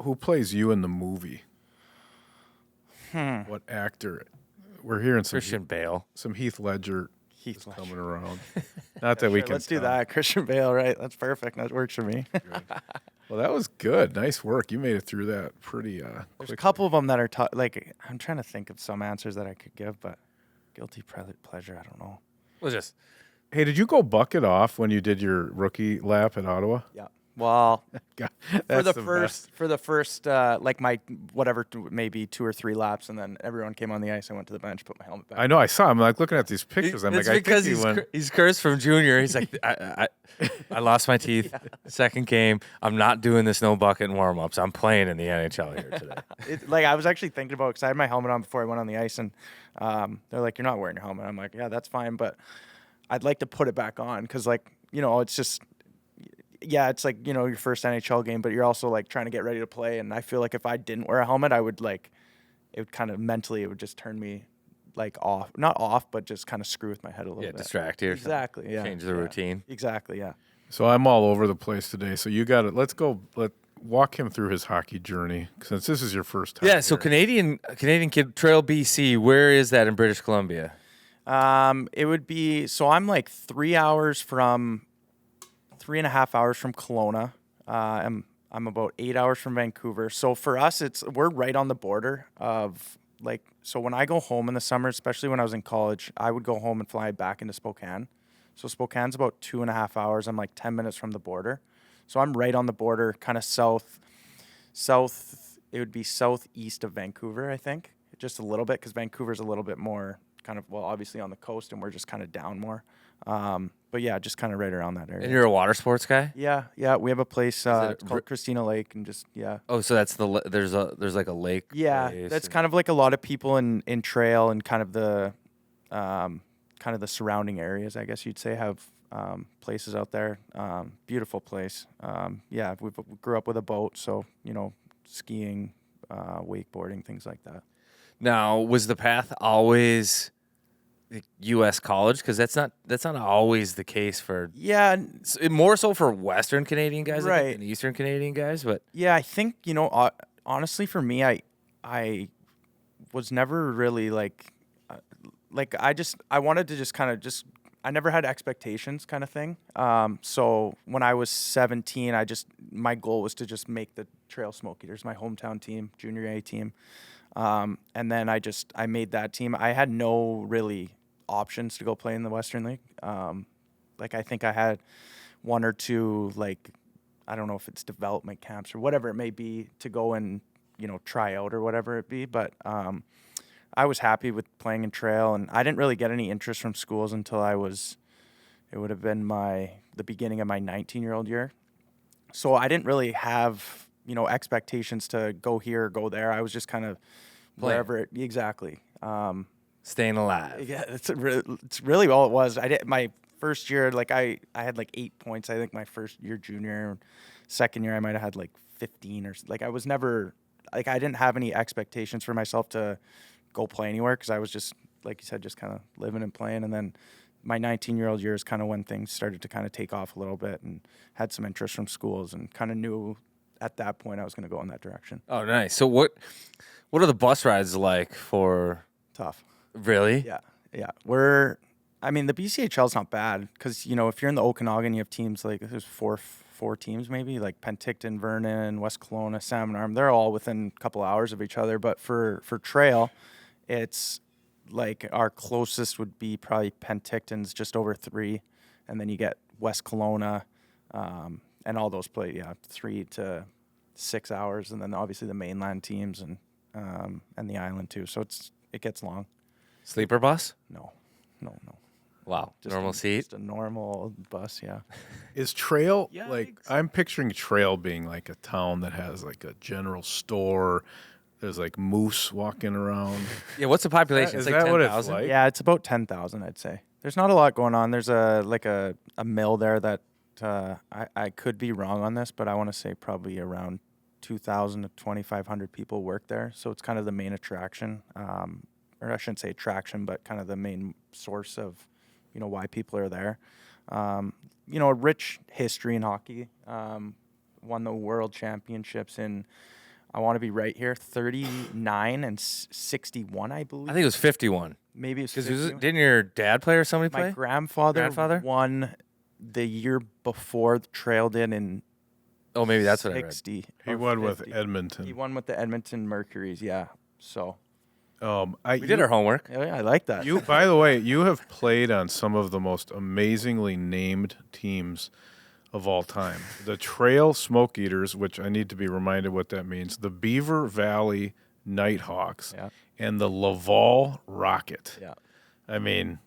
Who plays you in the movie? What actor? We're hearing some
Christian Bale.
some Heath Ledger
Heath
is
Ledger.
coming around. Not that we
Sure,
can.
let's do
tell.
that. Christian Bale, right? That's perfect. That works for me.
Well, that was good. Nice work. You made it through that pretty
There's a
quickly.
couple of them that are like I'm trying to think of some answers that I could give, but guilty pleasure, I don't know.
Well, just
Hey, did you go bucket off when you did your rookie lap at Ottawa?
Yeah. Well,
God,
for
that's
the
best.
first like my whatever maybe 2 or 3 laps, and then everyone came on the ice. I went to the bench, put my helmet back.
I know. I saw. I'm like looking at these pictures. I'm
it's
like, I
because
think he went.
he's cursed from junior. He's like, I lost my teeth. Second game. I'm not doing this no bucket and warm ups. I'm playing in the NHL here today.
Like I was actually thinking about because I had my helmet on before I went on the ice, and they're like, "You're not wearing your helmet." I'm like, "Yeah, that's fine, but I'd like to put it back on because, like, it's just." Yeah, it's like, your first NHL game, but you're also like trying to get ready to play. And I feel like if I didn't wear a helmet, I would it would kind of mentally, it would just turn me like off, not off, but just kind of screw with my head a little bit.
Distract you.
Exactly. Yeah.
Change the
Yeah.
routine.
Exactly. Yeah.
So I'm all over the place today. So you got it. Let's go. Walk him through his hockey journey since this is your first time.
Yeah. So
here.
Canadian Kid Trail, BC. Where is that in British Columbia?
It would be, so I'm like 3.5 hours from Kelowna. I'm about 8 hours from Vancouver. So for us, we're right on the border of so when I go home in the summer, especially when I was in college, I would go home and fly back into Spokane. So Spokane's about 2.5 hours. I'm like 10 minutes from the border. So I'm right on the border, kind of south, it would be southeast of Vancouver, I think, just a little bit, because Vancouver's a little bit more kind of, obviously on the coast, and we're just kind of down more. But yeah, just kind of right around that area.
And you're a water sports guy?
Yeah, we have a place it's called Christina Lake, and just
Oh, so that's there's like a lake.
Yeah,
place
that's
and-
kind of like a lot of people in trail and kind of the surrounding areas, I guess you'd say, have places out there. Beautiful place. Yeah, we grew up with a boat, so skiing, wakeboarding, things like that.
Now, was the path always U.S. college? Because that's not always the case for.
Yeah,
More so for Western Canadian guys, I
Right.
think, than Eastern Canadian guys. But
yeah, I think honestly, for me, I was never really I wanted to just kind of I never had expectations, kind of thing. So when I was 17, my goal was to just make the Trail Smoke Eaters, my hometown team, junior A team. And then I made that team. I had no really options to go play in the Western League. I think I had 1 or 2, I don't know if it's development camps or whatever it may be, to go and, try out or whatever it be. But I was happy with playing in trail, and I didn't really get any interest from schools until it would have been the beginning of my 19-year-old year. So I didn't really have, expectations to go here or go there. I was just kind of wherever exactly.
staying alive.
Yeah, it's really all it was. I did my first year, I had 8 points. I think my first year junior, second year I might have had 15 or I was never I didn't have any expectations for myself to go play anywhere, because I was just, like you said, just kind of living and playing. And then my 19-year-old year is kind of when things started to kind of take off a little bit, and had some interest from schools, and kind of knew at that point I was going to go in that direction.
Oh, nice. So what are the bus rides like for?
Tough.
Really?
Yeah. The BCHL is not bad, because if you're in the Okanagan, you have teams there's four teams maybe, like Penticton, Vernon, West Kelowna, Salmon Arm. They're all within a couple hours of each other. But for trail, it's our closest would be probably Penticton's, just over 3, and then you get West Kelowna, and all those play 3 to 6 hours, and then obviously the mainland teams and the island too. So it gets long.
Sleeper bus?
No.
Wow. Normal seat?
Just a normal bus, yeah.
Is Trail
Yikes.
I'm picturing Trail being like a town that has a general store, There's like moose walking around.
Yeah, what's the population?
Is
It's like
that what it's
10,000?
like?
Yeah, it's about 10,000, I'd say. There's not a lot going on. There's a mill there that I could be wrong on this, but I want to say probably around 2,000 to 2,500 people work there. So it's kind of the main attraction, or I shouldn't say attraction, but kind of the main source of, why people are there. A rich history in hockey. Won the world championships in, I want to be right here, 39 and 61, I believe.
I think it was 51.
Maybe it's
Because
51.
didn't your dad play or somebody
My
play?
grandfather won the year before the Trail did in
Oh, maybe that's what I read.
60.
He
or
won with
50.
Edmonton.
He won with the Edmonton Mercuries, yeah. So,
We did our homework.
yeah, I like that.
You, by the way, you have played on some of the most amazingly named teams of all time. The Trail Smoke Eaters, which I need to be reminded what that means, the Beaver Valley Nighthawks,
Yeah.
and the Laval Rocket.
Yeah.
I mean,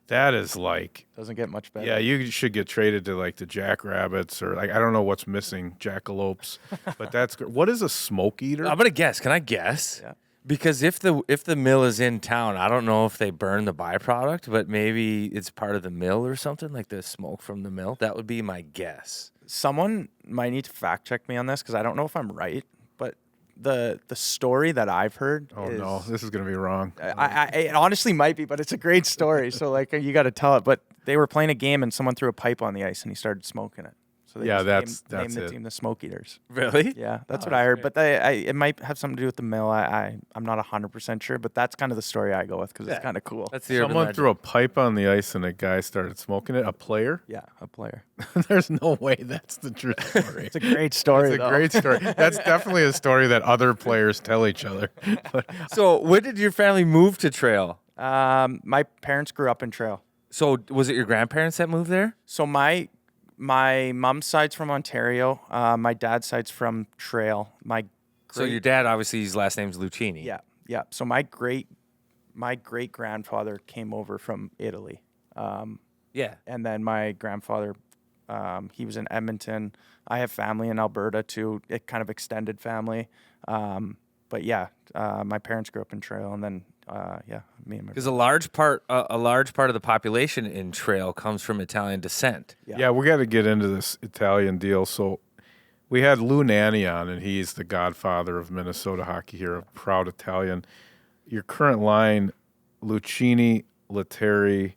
that is like,
Doesn't get much better.
yeah, you should get traded to like the Jackrabbits or like, I don't know what's missing, Jackalopes, but that's good. What is a Smoke Eater?
I'm gonna guess. Can I guess?
Yeah.
Because if the mill is in town, I don't know if they burn the byproduct, but maybe it's part of the mill or something, like the smoke from the mill. That would be my guess.
Someone might need to fact check me on this because I don't know if I'm right, but the story that I've heard
Oh
is,
no, this is going to be wrong.
it honestly might be, but it's a great story. So like you got to tell it. But they were playing a game and someone threw a pipe on the ice and he started smoking it. So they
Yeah,
just
that's
named the
it.
team the Smoke Eaters.
Really?
Yeah, that's
Oh,
what I heard.
great.
But it might have something to do with the mill. I'm not 100% sure, but that's kind of the story I go with because
Yeah.
it's kind of cool.
That's the urban
Someone
legend.
threw a pipe on the ice and a guy started smoking it. A player?
Yeah, a player.
There's no way that's the true story.
It's a great story.
It's a
though.
great story. That's definitely a story that other players tell each other. But
So when did your family move to Trail?
My parents grew up in Trail.
So was it your grandparents that moved there?
So my mom's side's from Ontario. My dad's side's from Trail.
So your dad, obviously, his last name's Lucchini.
Yeah. So my great grandfather came over from Italy.
Yeah.
And then my grandfather, he was in Edmonton. I have family in Alberta too, it kind of extended family. But yeah, my parents grew up in Trail, and then me and my
Because a large part of the population in Trail comes from Italian descent.
yeah, we got to get into this Italian deal. So we had Lou Nanni on, and he's the godfather of Minnesota hockey here, a proud Italian. Your current line, Lucchini, Lettieri,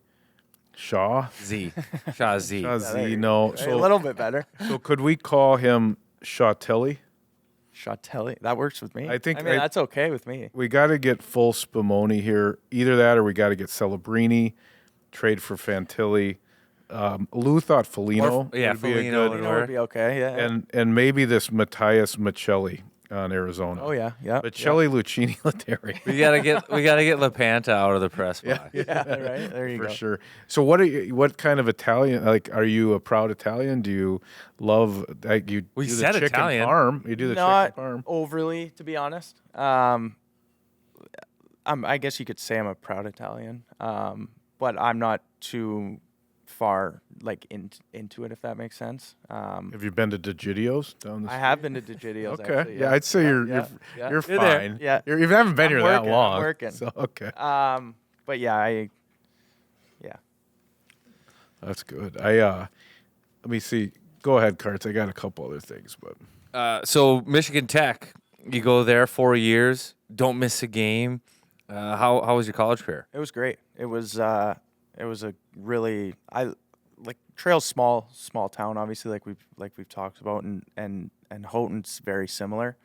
Shaw?
Z. Shaw Z.
Z, no.
a
So,
little bit better.
so could we call him Shawtelli?
Shatelli, that works with me.
I think
mean, that's okay with me.
We got to get full Spumoni here. Either that or we got to get Celebrini, trade for Fantilli. Lou thought Foligno
yeah,
would be a
Foligno
good,
would
You know, it'd be okay. Yeah.
and maybe this Matthias Michelli on Arizona.
Oh yeah. Yeah.
Michelli, Lucchini, Lettieri.
we gotta get Lapanta out of the press box.
Yeah. Right. There you
For
go.
sure. So what kind of Italian, like, are you a proud Italian? Do you love, like, you
We
do
said
the chicken
Italian.
parm? You do the
Not
chicken parm?
overly, to be honest. I guess you could say I'm a proud Italian, but I'm not too far like into it, if that makes sense.
Have you been to DeGidio's down the
I have been to DeGidio's.
Okay.
Actually,
yeah, I'd say you're
yeah.
you're
You're
there.
fine.
Yeah.
You haven't been
I'm
here that
working, I'm
long.
working.
So okay.
But yeah,
That's good. Let me see. Go ahead, Karts. I got a couple other things, but
So Michigan Tech, you go there 4 years, don't miss a game. How was your college career?
it was great. It was a really Trail's small town, obviously, like we've talked about, and Houghton's very similar.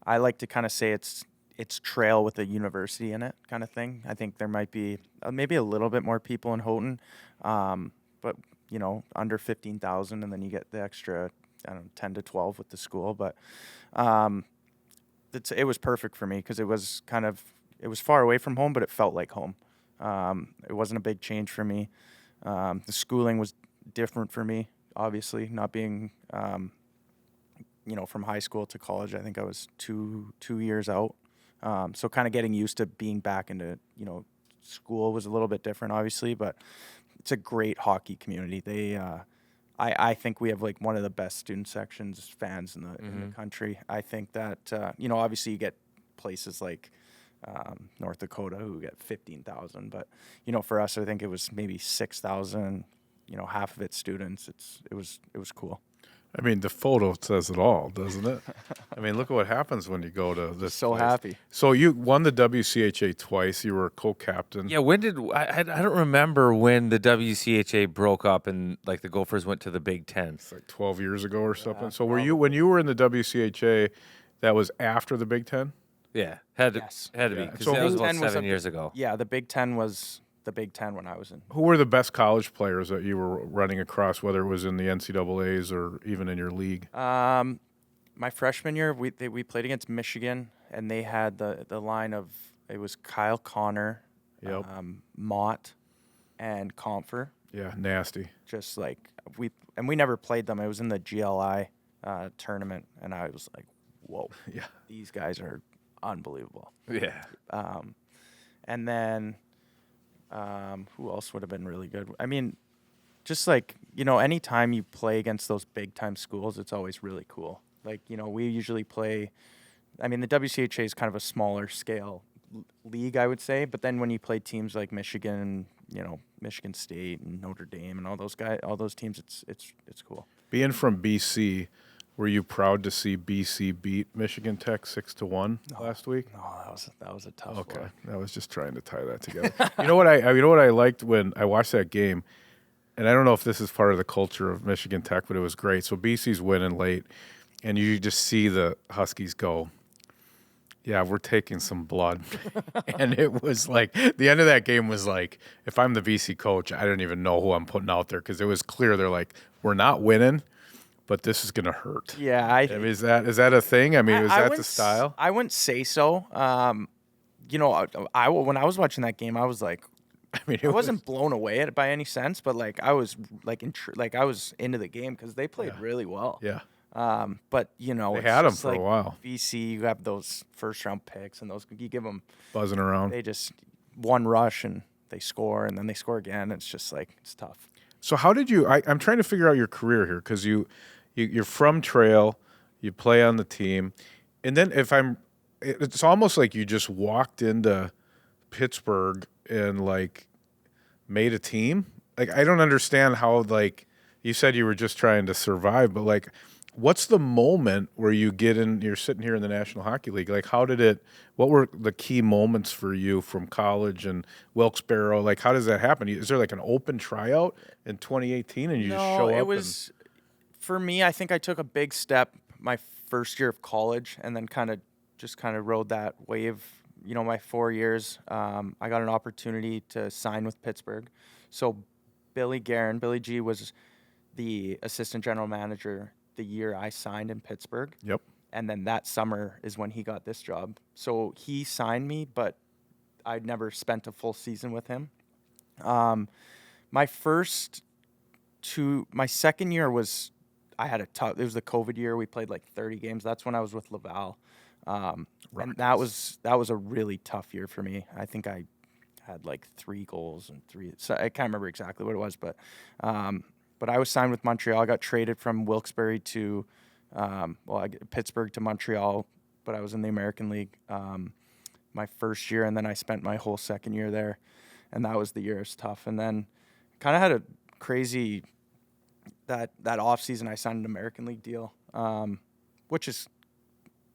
I like to kind of say it's Trail with a university in it, kind of thing. I think there might be maybe a little bit more people in Houghton, but under 15,000, and then you get the extra 10 to 12 with the school. But it was perfect for me because it was far away from home, but it felt like home. It wasn't a big change for me. The schooling was different for me, obviously, not being, from high school to college. I think I was two years out. So kind of getting used to being back into, school was a little bit different, obviously, but it's a great hockey community. They, I think we have like one of the best student sections fans in the country. I think that, obviously you get places like North Dakota who get 15,000. But, for us, I think it was maybe 6,000, half of it students. It was cool.
I mean, the photo says it all, doesn't it? I mean, look at what happens when you go to this
So
place.
happy.
So you won the WCHA twice. You were a co-captain.
Yeah, when did I don't remember when the WCHA broke up and like the Gophers went to the Big Ten.
It's like 12 years ago or something. So when you were in the WCHA, that was after the Big Ten?
Yeah, had to
Yeah.
be because
So
that was
Big
about
Ten was
7
a-
years ago.
Yeah, the Big Ten was the Big Ten when I was in.
Who were the best college players that you were running across, whether it was in the NCAAs or even in your league?
My freshman year, we played against Michigan, and they had the line of, it was Kyle Connor,
Yep.
Mott, and Comfer.
Yeah, nasty.
Just like we never played them. It was in the GLI tournament, and I was like, whoa,
Yeah.
these guys are unbelievable.
Yeah,
And then who else would have been really good? I mean, just like, anytime you play against those big time schools, it's always really cool. Like, we usually play, I mean, the WCHA is kind of a smaller scale league, I would say. But then when you play teams like Michigan, Michigan State and Notre Dame and all those teams, it's cool.
Being from BC, were you proud to see BC beat Michigan Tech 6-1 last week?
No, that was a tough
Okay,
one.
I was just trying to tie that together. You know what I liked when I watched that game, and I don't know if this is part of the culture of Michigan Tech, but it was great. So BC's winning late, and you just see the Huskies go, yeah, we're taking some blood. And it was like, the end of that game was like, if I'm the BC coach, I don't even know who I'm putting out there, because it was clear they're like, we're not winning, but this is going to hurt.
Yeah,
I mean, is that a thing? I mean, is that the style?
I wouldn't say so. When I was watching that game, I was like,
I mean,
I wasn't blown away at it by any sense, but like I was like I was into the game because they played really well.
Yeah.
But
They
it's
had 'em
just
for a
like
while.
BC, you have those first round picks, and those you give them,
Buzzing around.
they just one rush and they score, and then they score again. It's just like it's tough.
So how did you? I'm trying to figure out your career here, because you're from Trail, you play on the team, and then it's almost like you just walked into Pittsburgh and like made a team. Like, I don't understand how, like, you said you were just trying to survive, but like, what's the moment where you get in? You're sitting here in the National Hockey League. Like, what were the key moments for you from college and Wilkes-Barre? Like, how does that happen? Is there like an open tryout in 2018 and you just show up?
It was for me. I think I took a big step my first year of college, and then kind of rode that wave. My 4 years. I got an opportunity to sign with Pittsburgh. So Billy G was the assistant general manager the year I signed in Pittsburgh.
Yep.
And then that summer is when he got this job. So he signed me, but I'd never spent a full season with him. My second year was, it was the COVID year. We played like 30 games. That's when I was with Laval. And that was a really tough year for me. I think I had like 3 goals and 3. So I can't remember exactly what it was, but I was signed with Montreal. I got traded from Wilkes-Barre to Pittsburgh to Montreal, but I was in the American League my first year, and then I spent my whole second year there, and that was the year. It was tough, and then kind of had a crazy that off season. I signed an American League deal, which is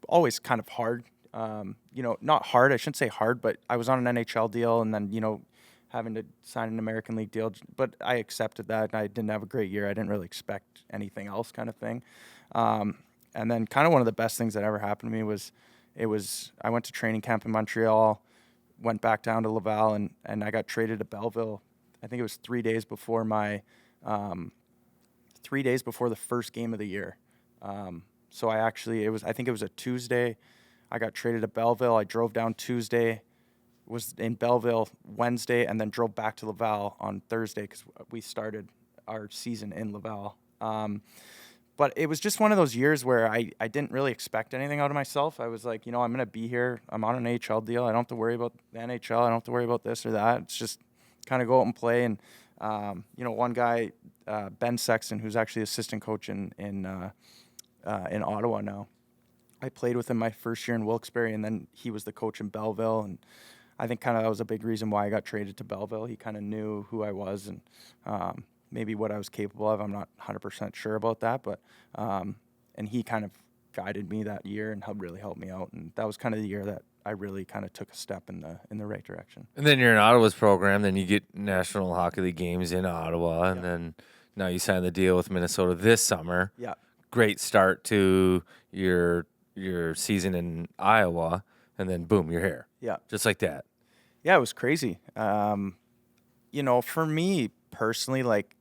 always kind of hard. Not hard. I shouldn't say hard, but I was on an NHL deal, and then having to sign an American League deal. But I accepted that. I didn't have a great year. I didn't really expect anything else, kind of thing. And then kind of one of the best things that ever happened to me was I went to training camp in Montreal, went back down to Laval, and I got traded to Belleville. I think it was 3 days before the first game of the year. So I think it was a Tuesday. I got traded to Belleville. I drove down Tuesday, was in Belleville Wednesday, and then drove back to Laval on Thursday because we started our season in Laval. But it was just one of those years where I didn't really expect anything out of myself. I was like, I'm going to be here. I'm on an AHL deal. I don't have to worry about the NHL. I don't have to worry about this or that. It's just kind of go out and play. And, one guy, Ben Sexton, who's actually assistant coach in Ottawa now, I played with him my first year in Wilkes-Barre, and then he was the coach in Belleville, and I think kind of that was a big reason why I got traded to Belleville. He kind of knew who I was and maybe what I was capable of. I'm not 100% sure about that, but and he kind of guided me that year and really helped me out, and that was kind of the year that I really kind of took a step in the right direction.
And then you're in Ottawa's program. Then you get National Hockey League games in Ottawa, and then now you sign the deal with Minnesota this summer.
Yeah.
Great start to your season in Iowa, and then boom, you're here.
Yeah.
Just like that.
Yeah, it was crazy. For me personally, like,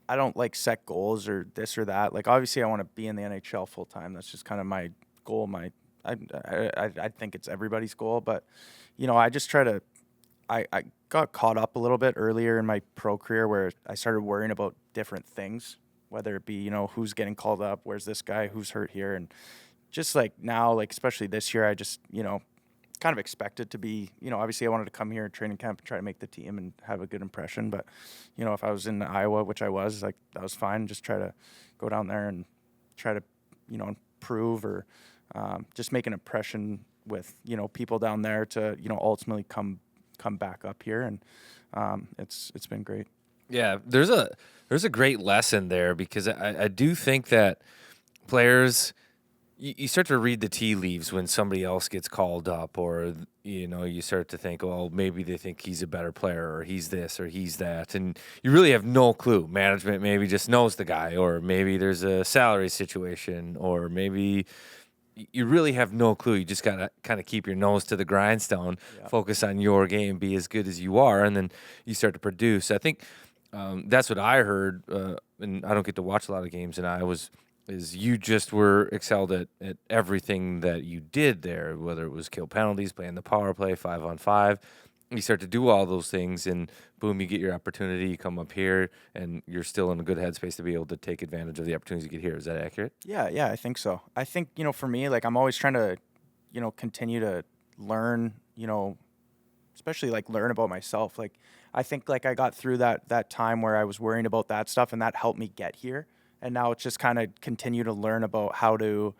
I don't like set goals or this or that. Like, obviously I want to be in the NHL full time. That's just kind of my goal. I think it's everybody's goal, but I just try to, I got caught up a little bit earlier in my pro career where I started worrying about different things, whether it be, who's getting called up, where's this guy, who's hurt here. And just like now, like, especially this year, I just, kind of expected to be, obviously I wanted to come here at training camp and try to make the team and have a good impression. But, if I was in Iowa, which I was, like, that was fine. Just try to go down there and try to, improve or just make an impression with, people down there to, ultimately come back up here. And it's been great.
Yeah, there's a great lesson there because I do think that players, you start to read the tea leaves when somebody else gets called up, or you start to think, well, maybe they think he's a better player, or he's this, or he's that, and you really have no clue. Management maybe just knows the guy, or maybe there's a salary situation, or maybe you really have no clue. You just gotta kind of keep your nose to the grindstone, focus on your game, be as good as you are, and then you start to produce. I think that's what I heard, and I don't get to watch a lot of games, and is you just were excelled at everything that you did there, whether it was kill penalties, playing the power play, 5-on-5. You start to do all those things, and boom, you get your opportunity. You come up here, and you're still in a good headspace to be able to take advantage of the opportunities you get here. Is that accurate?
Yeah, I think so. I think, for me, like, I'm always trying to, continue to learn, especially, like, learn about myself. Like, I think, like, I got through that time where I was worrying about that stuff, and that helped me get here. And now it's just kind of continue to learn about how to,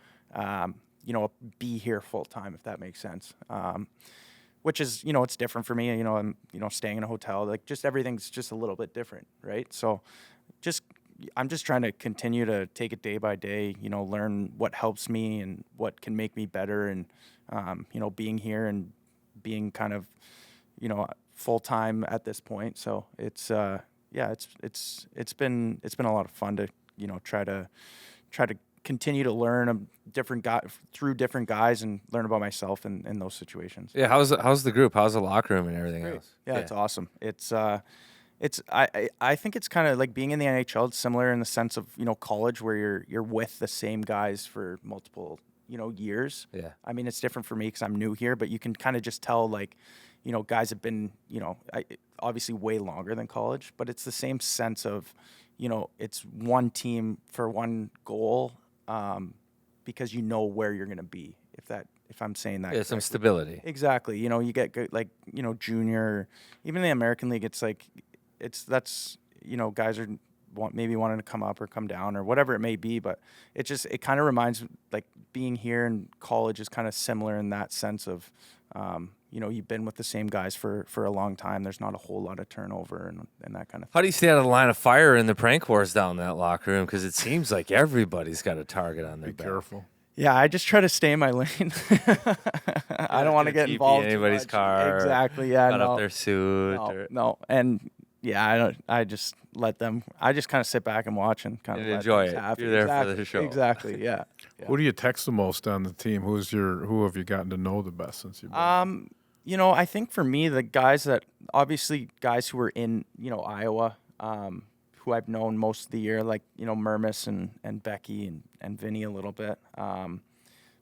be here full time, if that makes sense. Which is, it's different for me. I'm, staying in a hotel. Like, just everything's just a little bit different, right? So, I'm just trying to continue to take it day by day. Learn what helps me and what can make me better, and being here and being kind of, full time at this point. So it's been a lot of fun to try to continue to learn through different guys and learn about myself in those situations.
Yeah, how's the group? How's the locker room and everything else?
Yeah, it's awesome. I think it's kind of like being in the NHL. It's similar in the sense of college, where you're with the same guys for multiple years.
Yeah.
I mean, it's different for me because I'm new here, but you can kind of just tell, like, guys have been obviously way longer than college, but it's the same sense of it's one team for one goal, because where you're going to be, if I'm saying that.
Yeah,
correctly.
some stability.
Exactly. You get good, like, junior, even the American League, it's like, guys are maybe wanting to come up or come down or whatever it may be, but it kind of reminds, like, being here in college is kind of similar in that sense of, you've been with the same guys for a long time. There's not a whole lot of turnover and that kind of thing.
How do you stay out of the line of fire in the prank wars down in that locker room? Because it seems like everybody's got a target on their back.
Be careful.
Yeah, I just try to stay in my lane. I don't want to get involved in
anybody's car.
Exactly. Yeah.
Cut up their suit.
No. And yeah, I just let them. I just kind of sit back and watch and kind of
enjoy it.
Happen.
You're there for the show.
Exactly. Yeah.
Who do you text the most on the team? Who have you gotten to know the best since you've been?
I think for me, the guys who were in, Iowa, who I've known most of the year, like, Murmis and Becky and Vinny a little bit.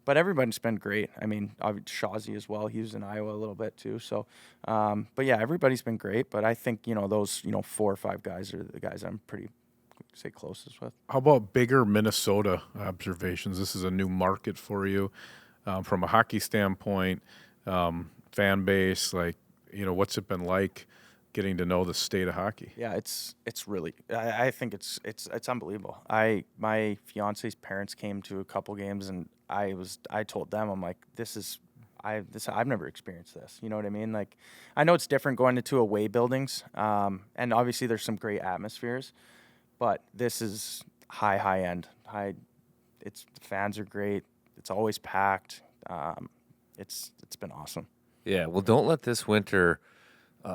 But everybody's been great. I mean, Shawzy as well. He was in Iowa a little bit too. So, but yeah, everybody's been great. But I think, those, 4 or 5 guys are the guys I'm pretty, say, closest with.
How about bigger Minnesota observations? This is a new market for you, from a hockey standpoint, fan base. Like, what's it been like getting to know the state of hockey.
Yeah, it's really. I think it's unbelievable. My fiance's parents came to a couple games, and I told them, I'm like, I've never experienced this. You know what I mean? Like, I know it's different going into away buildings, and obviously there's some great atmospheres, but this is high end. The fans are great. It's always packed. It's been awesome.
Yeah, well, don't let this winter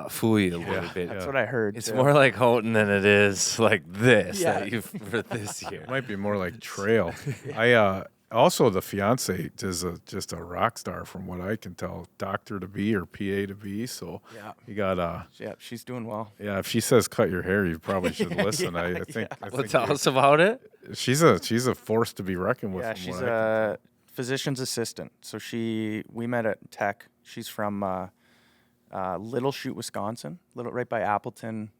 fool you a little bit.
That's what I heard.
It's
too.
more like Houghton than it is like this
Yeah.
that you've for this year.
It might be more like trail. I also the fiance is just a rock star from what I can tell, doctor to be or PA to be. So you got
Yeah, she's doing well.
yeah. If she says cut your hair, you probably should listen. I think. I
Well,
think
tell us about it.
she's a force to be reckoned with.
Yeah,
from
she's
what I can
a physician's assistant. So we met at Tech. She's from Little Chute, Wisconsin, right by Appleton,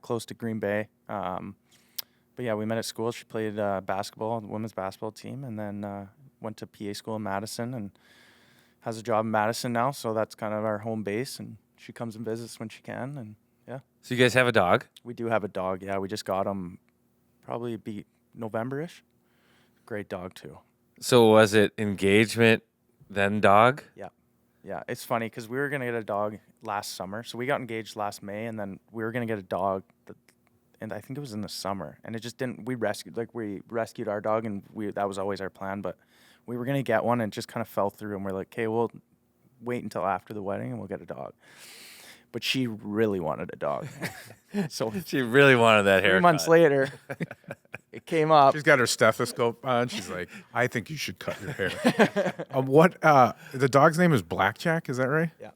close to Green Bay. But yeah, we met at school. She played basketball on the women's basketball team, and then went to PA school in Madison, and has a job in Madison now. So that's kind of our home base, and she comes and visits when she can. And yeah,
So you guys have a dog?
we do have a dog. Yeah, we just got him probably be November-ish. Great dog too.
So was it engagement then dog?
Yeah. Yeah, it's funny because we were going to get a dog last summer. So we got engaged last May, and then we were going to get a dog, and I think it was in the summer. And it just didn't, we rescued our dog, and that was always our plan. But we were going to get one, and it just kind of fell through. And we're like, okay, we'll wait until after the wedding, and we'll get a dog. But she really wanted a dog. So
She really wanted that haircut.
3 months later, it came up.
She's got her stethoscope on. She's like, I think you should cut your hair. The dog's name is Blackjack, is that right?
Yeah.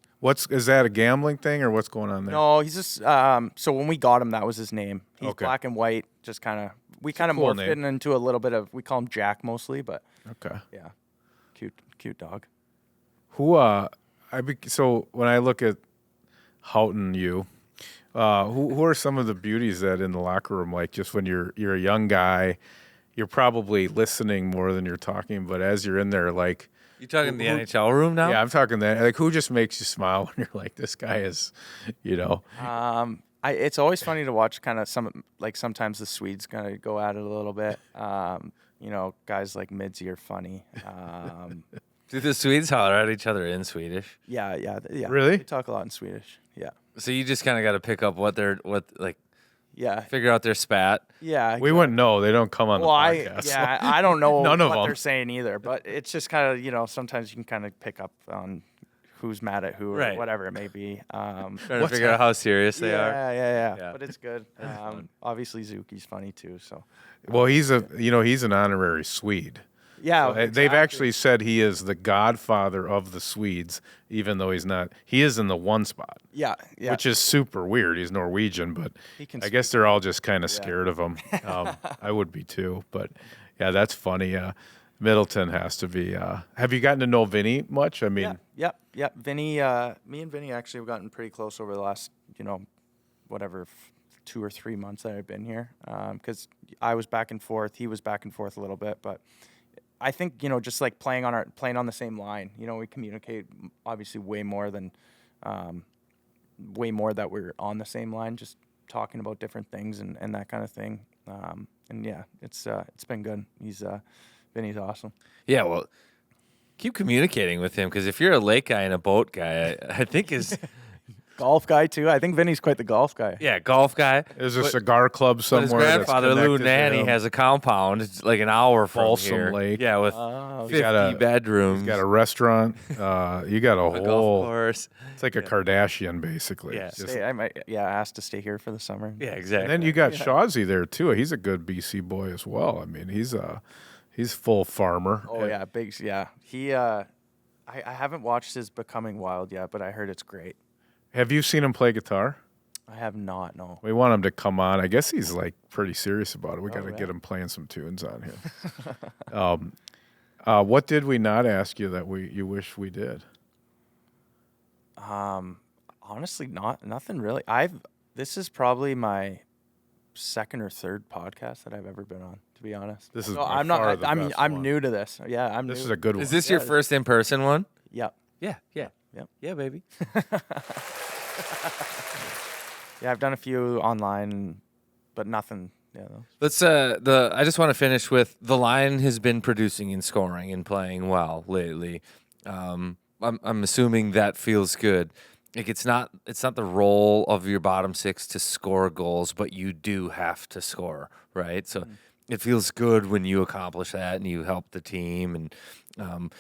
Is that a gambling thing or what's going on there?
No, he's just so when we got him, that was his name. He's
Okay.
black and white, just kind of
cool
morphed
name.
it into a little bit of, we call him Jack mostly, but
Okay.
yeah. Cute dog.
So when I look at Houghton, who are some of the beauties that in the locker room, like just when you're a young guy, you're probably listening more than you're talking, but as you're in there, like,
You talking the NHL room now?
yeah, I'm talking that, like, who just makes you smile when you're like, this guy is, you know,
It's always funny to watch kind of sometimes the Swedes kind of go at it a little bit. Guys like Midzi are funny.
Do the Swedes holler at each other in Swedish?
Yeah.
Really?
They talk a lot in Swedish. Yeah.
So you just kind of got to pick up
Yeah.
figure out their spat.
Yeah.
we wouldn't know. They don't come on the podcast.
I don't know
None of
what
them.
they're saying either, but it's just kind of, sometimes you can kind of pick up on who's mad at who or
Right.
whatever it may be.
Trying to figure out how serious they are.
Yeah. But it's good. Obviously Zuki's funny too, so.
Well, he's an honorary Swede.
Yeah.
They've actually said he is the godfather of the Swedes, even though he's not. He is in the one spot,
Yeah.
which is super weird. He's Norwegian, but
He can
I guess they're all just kind of scared of him. I would be too, but yeah, that's funny. Middleton has to be. Have you gotten to know Vinny much? I mean,
Yep. Vinny, me and Vinny actually have gotten pretty close over the last, 2 or 3 months that I've been here. Because I was back and forth, he was back and forth a little bit, but I think, just like playing on the same line, we communicate obviously way more that we're on the same line, just talking about different things and that kind of thing. And yeah, it's been good. Vinny's awesome.
Yeah, well, keep communicating with him because if you're a lake guy and a boat guy, I think
Golf guy too. I think Vinny's quite the golf guy.
golf guy.
there's a cigar club
But
somewhere.
his grandfather,
that's
Lou
connected to
Nanny,
him.
has a compound. It's like an hour from
Balsam
here.
Lake.
Yeah, with
Oh,
50
got a-
bedrooms.
He's got a restaurant. You got a
a golf
whole.
course.
It's like a Kardashian, basically.
Yeah.
Just-
I might asked to stay here for the summer.
Yeah,
and
exactly.
then you got Shawsey there too. He's a good BC boy as well. I mean, he's full farmer.
Oh yeah, big yeah. He I haven't watched his Becoming Wild yet, but I heard it's great.
Have you seen him play guitar?
I have not, no.
We want him to come on. I guess he's like pretty serious about it. We got to
yeah.
get him playing some tunes on here. What did we not ask you that you wish we did?
Honestly, nothing really. This is probably my second or third podcast that I've ever been on, to be honest.
This is
So
by
I'm not
far the
I'm
best
I'm
one.
new to this. Yeah, I'm
This
new.
is a good one.
Is this your
Yeah.
first in-person one?
Yep.
Yeah.
Yep.
Yeah, baby.
Yeah, I've done a few online, but nothing. Yeah.
Let's I just want to finish with the line has been producing and scoring and playing well lately. I'm assuming that feels good. Like it's not the role of your bottom six to score goals, but you do have to score, right? So it feels good when you accomplish that and you help the team. And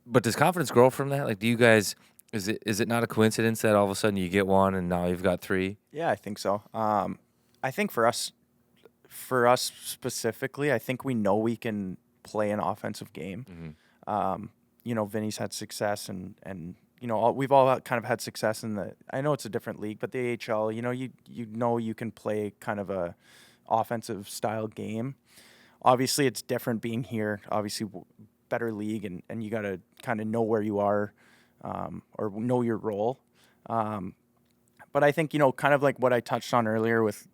but does confidence grow from that? Like, do you guys? Is it not a coincidence that all of a sudden you get one and now you've got three?
Yeah, I think so. I think for us specifically, I think we know we can play an offensive game. Vinny's had success and we've all kind of had success in I know it's a different league, but the AHL, you can play kind of a offensive style game. Obviously it's different being here, obviously better league and you got to kind of know where you are, or know your role. But I think, kind of like what I touched on earlier with,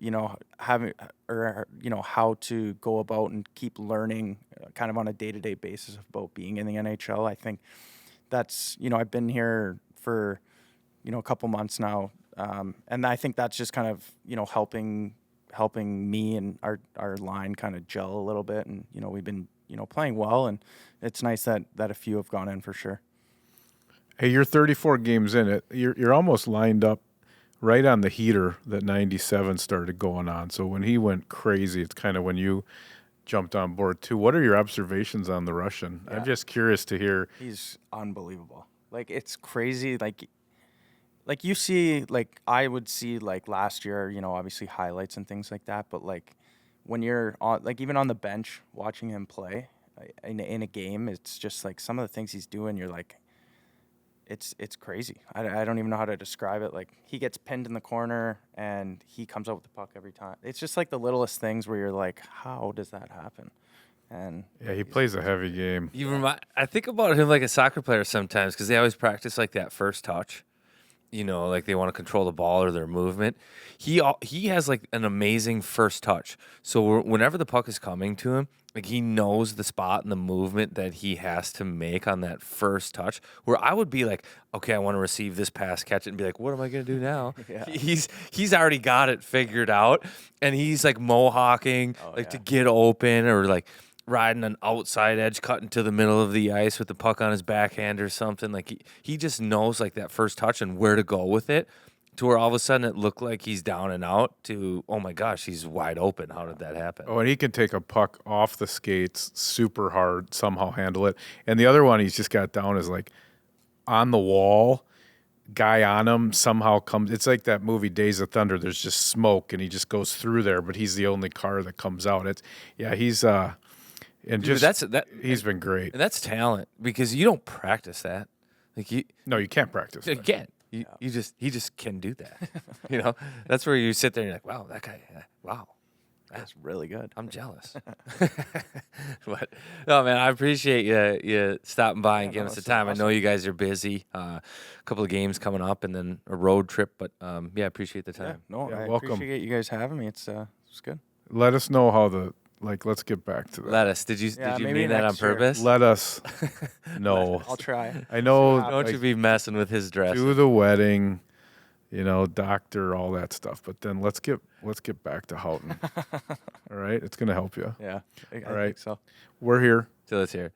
having how to go about and keep learning kind of on a day-to-day basis about being in the NHL. I think that's, I've been here for, a couple months now. And I think that's just kind of, helping me and our line kind of gel a little bit. And, we've been, playing well, and it's nice that a few have gone in for sure.
Hey, you're 34 games in it. You're almost lined up right on the heater that 97 started going on. So when he went crazy, it's kind of when you jumped on board too. What are your observations on the Russian?
Yeah.
I'm just curious to hear.
He's unbelievable. Like, it's crazy. Like you see, like I would see like last year, obviously highlights and things like that. But like when you're on, like even on the bench watching him play in a game, it's just like some of the things he's doing, you're like, it's crazy. I don't even know how to describe it. Like, he gets pinned in the corner and he comes out with the puck every time. It's just like the littlest things where you're like, how does that happen? And
Yeah, he plays a heavy game.
I think about him like a soccer player sometimes because they always practice like that first touch. Like they want to control the ball or their movement. He has like an amazing first touch. So whenever the puck is coming to him, like he knows the spot and the movement that he has to make on that first touch. Where I would be like, okay, I want to receive this pass, catch it, and be like, what am I gonna do now?
Yeah.
He's already got it figured out, and he's like mohawking to get open or like riding an outside edge, cutting to the middle of the ice with the puck on his backhand or something. Like he just knows like that first touch and where to go with it, to where all of a sudden it looked like he's down and out to, oh my gosh, he's wide open. How did that happen?
Oh, and he can take a puck off the skates super hard, somehow handle it. And the other one he's just got down is like on the wall, guy on him somehow comes. It's like that movie Days of Thunder. There's just smoke and he just goes through there, but he's the only car that comes out. He's and
Dude,
just he's been great.
And that's talent because you don't practice that. Like you
can't practice.
You can't. He just can do that. That's where you sit there and you're like, wow, that guy, wow,
that's really good.
I'm jealous. But no, man, I appreciate you stopping by and giving us the time.
awesome.
I know you guys are busy. A couple of games coming up and then a road trip, but I appreciate the time.
I
welcome.
appreciate you guys having me. It's good.
Let us know how let's get back to that.
Lettuce. Did you
maybe
mean that on
next year.
purpose?
Let us know.
I'll try.
I know.
Don't you be messing with his dress.
Do the wedding, doctor, all that stuff. But then let's get back to Houghton. All right, it's gonna help you.
Yeah. I
All right.
think so.
We're here.
Till it's here.